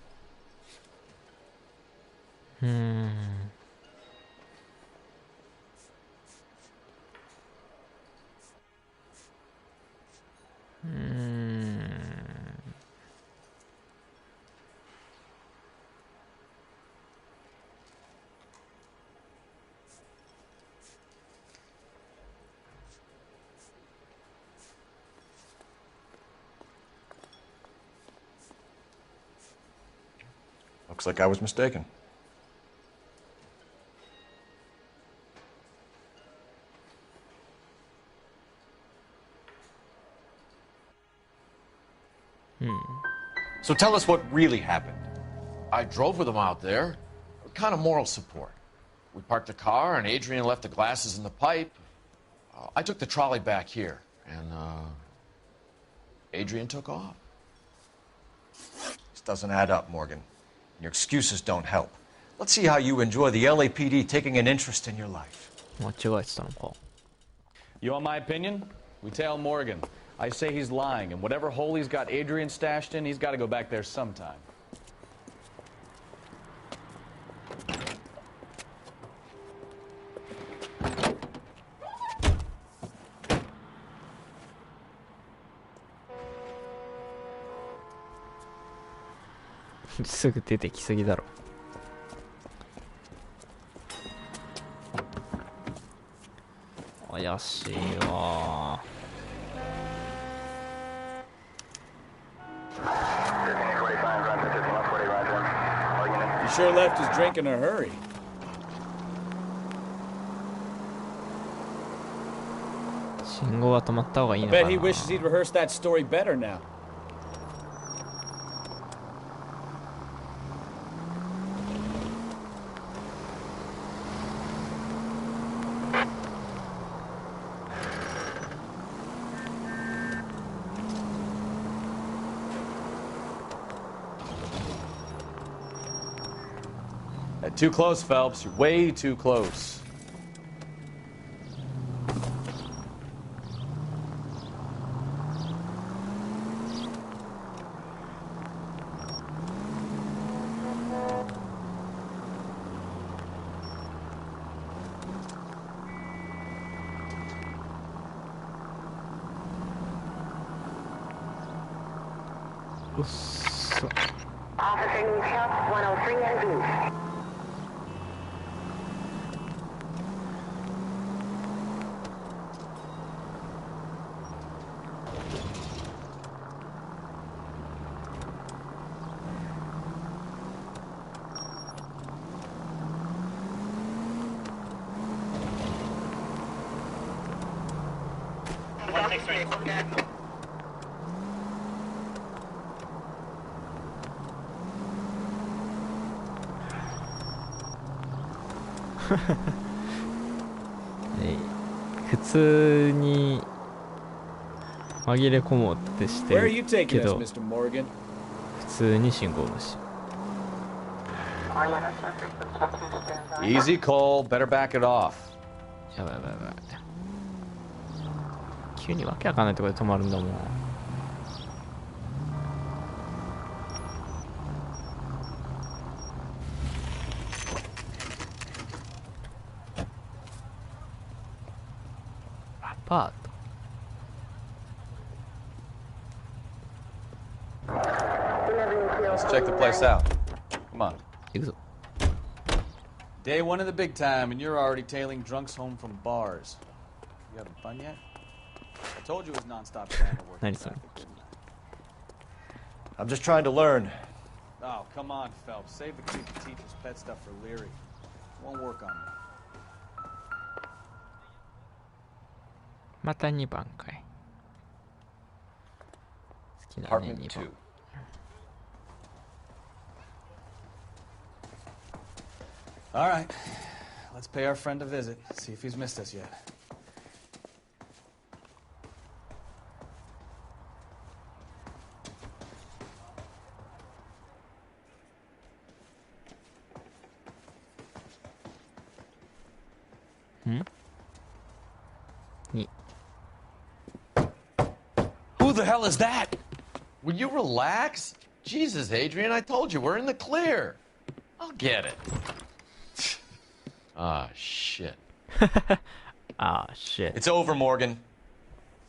Speaker 7: Looks like I was mistaken.
Speaker 14: So tell us what really happened. I drove with him out there. Kind of moral support. We parked the car, and Adrian left the glasses in the pipe. I took the trolley back here, and Adrian took off.
Speaker 7: This doesn't add up, Morgan. Your excuses don't help. Let's see how you enjoy the LAPD taking an interest in your life.
Speaker 5: You want my opinion? We tail Morgan. I say he's lying, and whatever hole he's got Adrian stashed in, he's got to go back there sometime.
Speaker 1: すぐ出てきすぎだろ。怪しいわ。
Speaker 5: He sure left his drink in a hurry. I bet he wishes he'd rehearsed that story better now. Too close, Phelps. You're way too close.
Speaker 23: Officer needs help, 103 and blue.
Speaker 1: 普通に紛れ込もうってしてるけど普通に信号無視。
Speaker 5: Easy, Cole. Better back it off.
Speaker 1: やばいやばいやばい。急にわけわかんないところで止まるんだもん。アパート。
Speaker 5: Let's check the place out. Come on.
Speaker 1: 行くぞ。
Speaker 5: Day one of the big time, and you're already tailing drunks home from bars. You having fun yet? I told you it was non-stop grammar work.
Speaker 7: I'm just trying to learn.
Speaker 5: Oh, come on, Phelps. Save the creepy teacher's pet stuff for Leary. Won't work on me.
Speaker 1: また2番かい。好きだね、2番。
Speaker 5: All right, let's pay our friend a visit. See if he's missed us yet.
Speaker 14: Who the hell is that? Will you relax? Jesus, Adrian, I told you, we're in the clear. I'll get it. Ah, shit.
Speaker 1: Ah, shit.
Speaker 14: It's over, Morgan.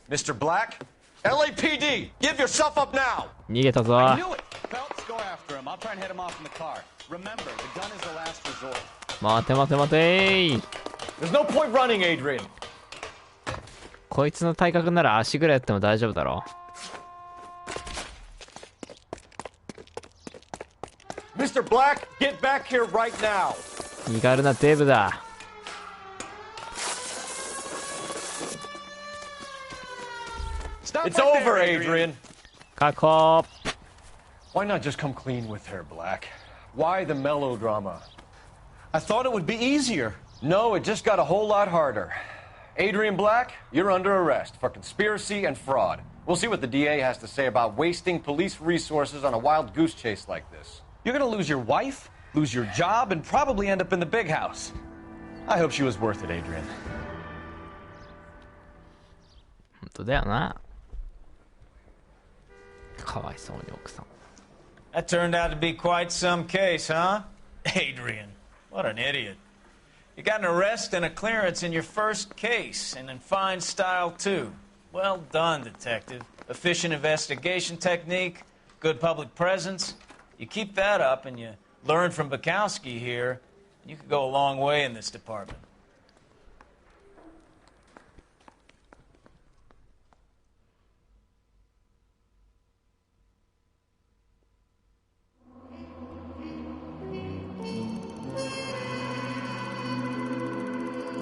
Speaker 14: Mr. Black, LAPD, give yourself up now.
Speaker 1: 逃げたぞ。
Speaker 5: I knew it. Phelps, go after him. I'll try and head him off in the car. Remember, the gun is the last resort.
Speaker 1: 待て待て待てー。
Speaker 14: There's no point running, Adrian.
Speaker 1: こいつの体格なら足ぐらいやっても大丈夫だろ。
Speaker 14: Mr. Black, get back here right now.
Speaker 1: 身軽なデブだ。
Speaker 14: It's over, Adrian.
Speaker 1: 確保。
Speaker 7: Why not just come clean with her, Black? Why the melodrama?
Speaker 14: I thought it would be easier.
Speaker 7: No, it just got a whole lot harder. Adrian Black, you're under arrest for conspiracy and fraud. We'll see what the DA has to say about wasting police resources on a wild goose chase like this.
Speaker 14: You're gonna lose your wife, lose your job, and probably end up in the big house. I hope she was worth it, Adrian.
Speaker 1: 本当だよな。かわいそうに奥さん。
Speaker 6: That turned out to be quite some case, huh? Adrian, what an idiot. You got an arrest and a clearance in your first case, and in fine style, too. Well done, detective. Efficient investigation technique, good public presence. You keep that up and you learn from Bukowski here, and you could go a long way in this department.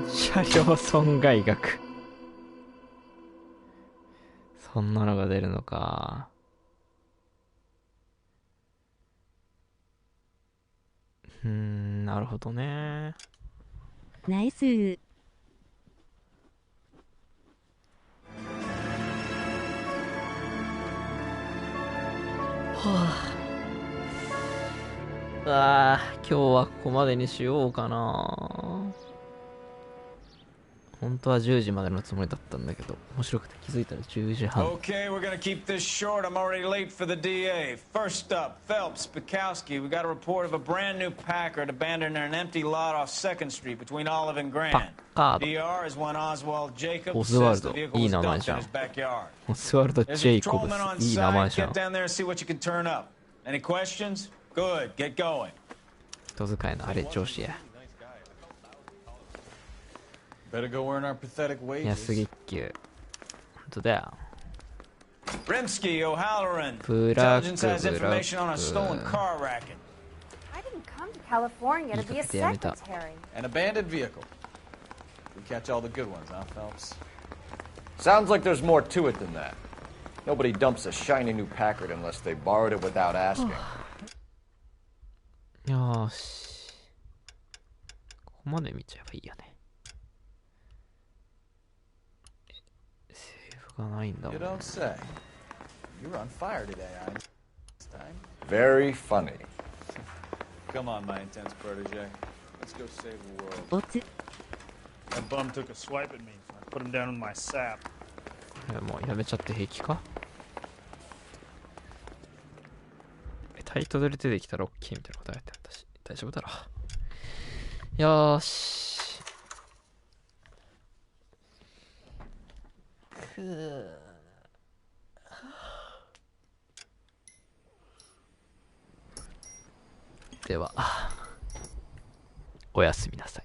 Speaker 1: "車両損害額」そんなのが出るのか。なるほどね。
Speaker 13: ナイスー。
Speaker 1: ああ、今日はここまでにしようかな。本当は10時までのつもりだったんだけど、面白くて気づいたら10時半。
Speaker 6: Okay, we're gonna keep this short. I'm already late for the DA. First up, Phelps, Bukowski. We got a report of a brand new Packard abandoned in an empty lot off 2nd Street between Olive and Grand. DR is one Oswald Jacobs. Says the vehicle was dumped in his backyard.
Speaker 1: オスワルド・ジェイコブ
Speaker 6: There's a patrolman on
Speaker 1: ス。いい名前
Speaker 6: site.
Speaker 1: じゃん。
Speaker 6: Get down there and see what you can turn up. Any questions? Good. Get going.
Speaker 1: 人使いのあれ上司や。
Speaker 5: Better go earn our pathetic wages.
Speaker 1: 安月給。本当だよ。
Speaker 6: Rimsky, O'Halloran.
Speaker 1: ブラック
Speaker 6: Intelligence has
Speaker 1: ブラ
Speaker 6: information on a stolen
Speaker 1: ック。
Speaker 6: car racket.
Speaker 18: I didn't come to California to be a secretary.
Speaker 5: An abandoned vehicle. We catch all the good ones, huh, Phelps?
Speaker 7: Sounds like there's more to it than that. Nobody dumps a shiny new Packard unless they borrowed it without asking.
Speaker 1: よーし。ここまで見ちゃえばいいよね。セーフがないんだもん。
Speaker 5: You don't say. You were on fire today, Einstein.
Speaker 7: Very funny.
Speaker 5: Come on, my intense protege. Let's go save the world.
Speaker 19: That bum took a swipe at me, so I put him down in my sap.
Speaker 1: もうやめちゃって平気か？タイトルで出てきたら OK みたいなことやってたし、大丈夫だろ。よーし。ではおやすみなさい。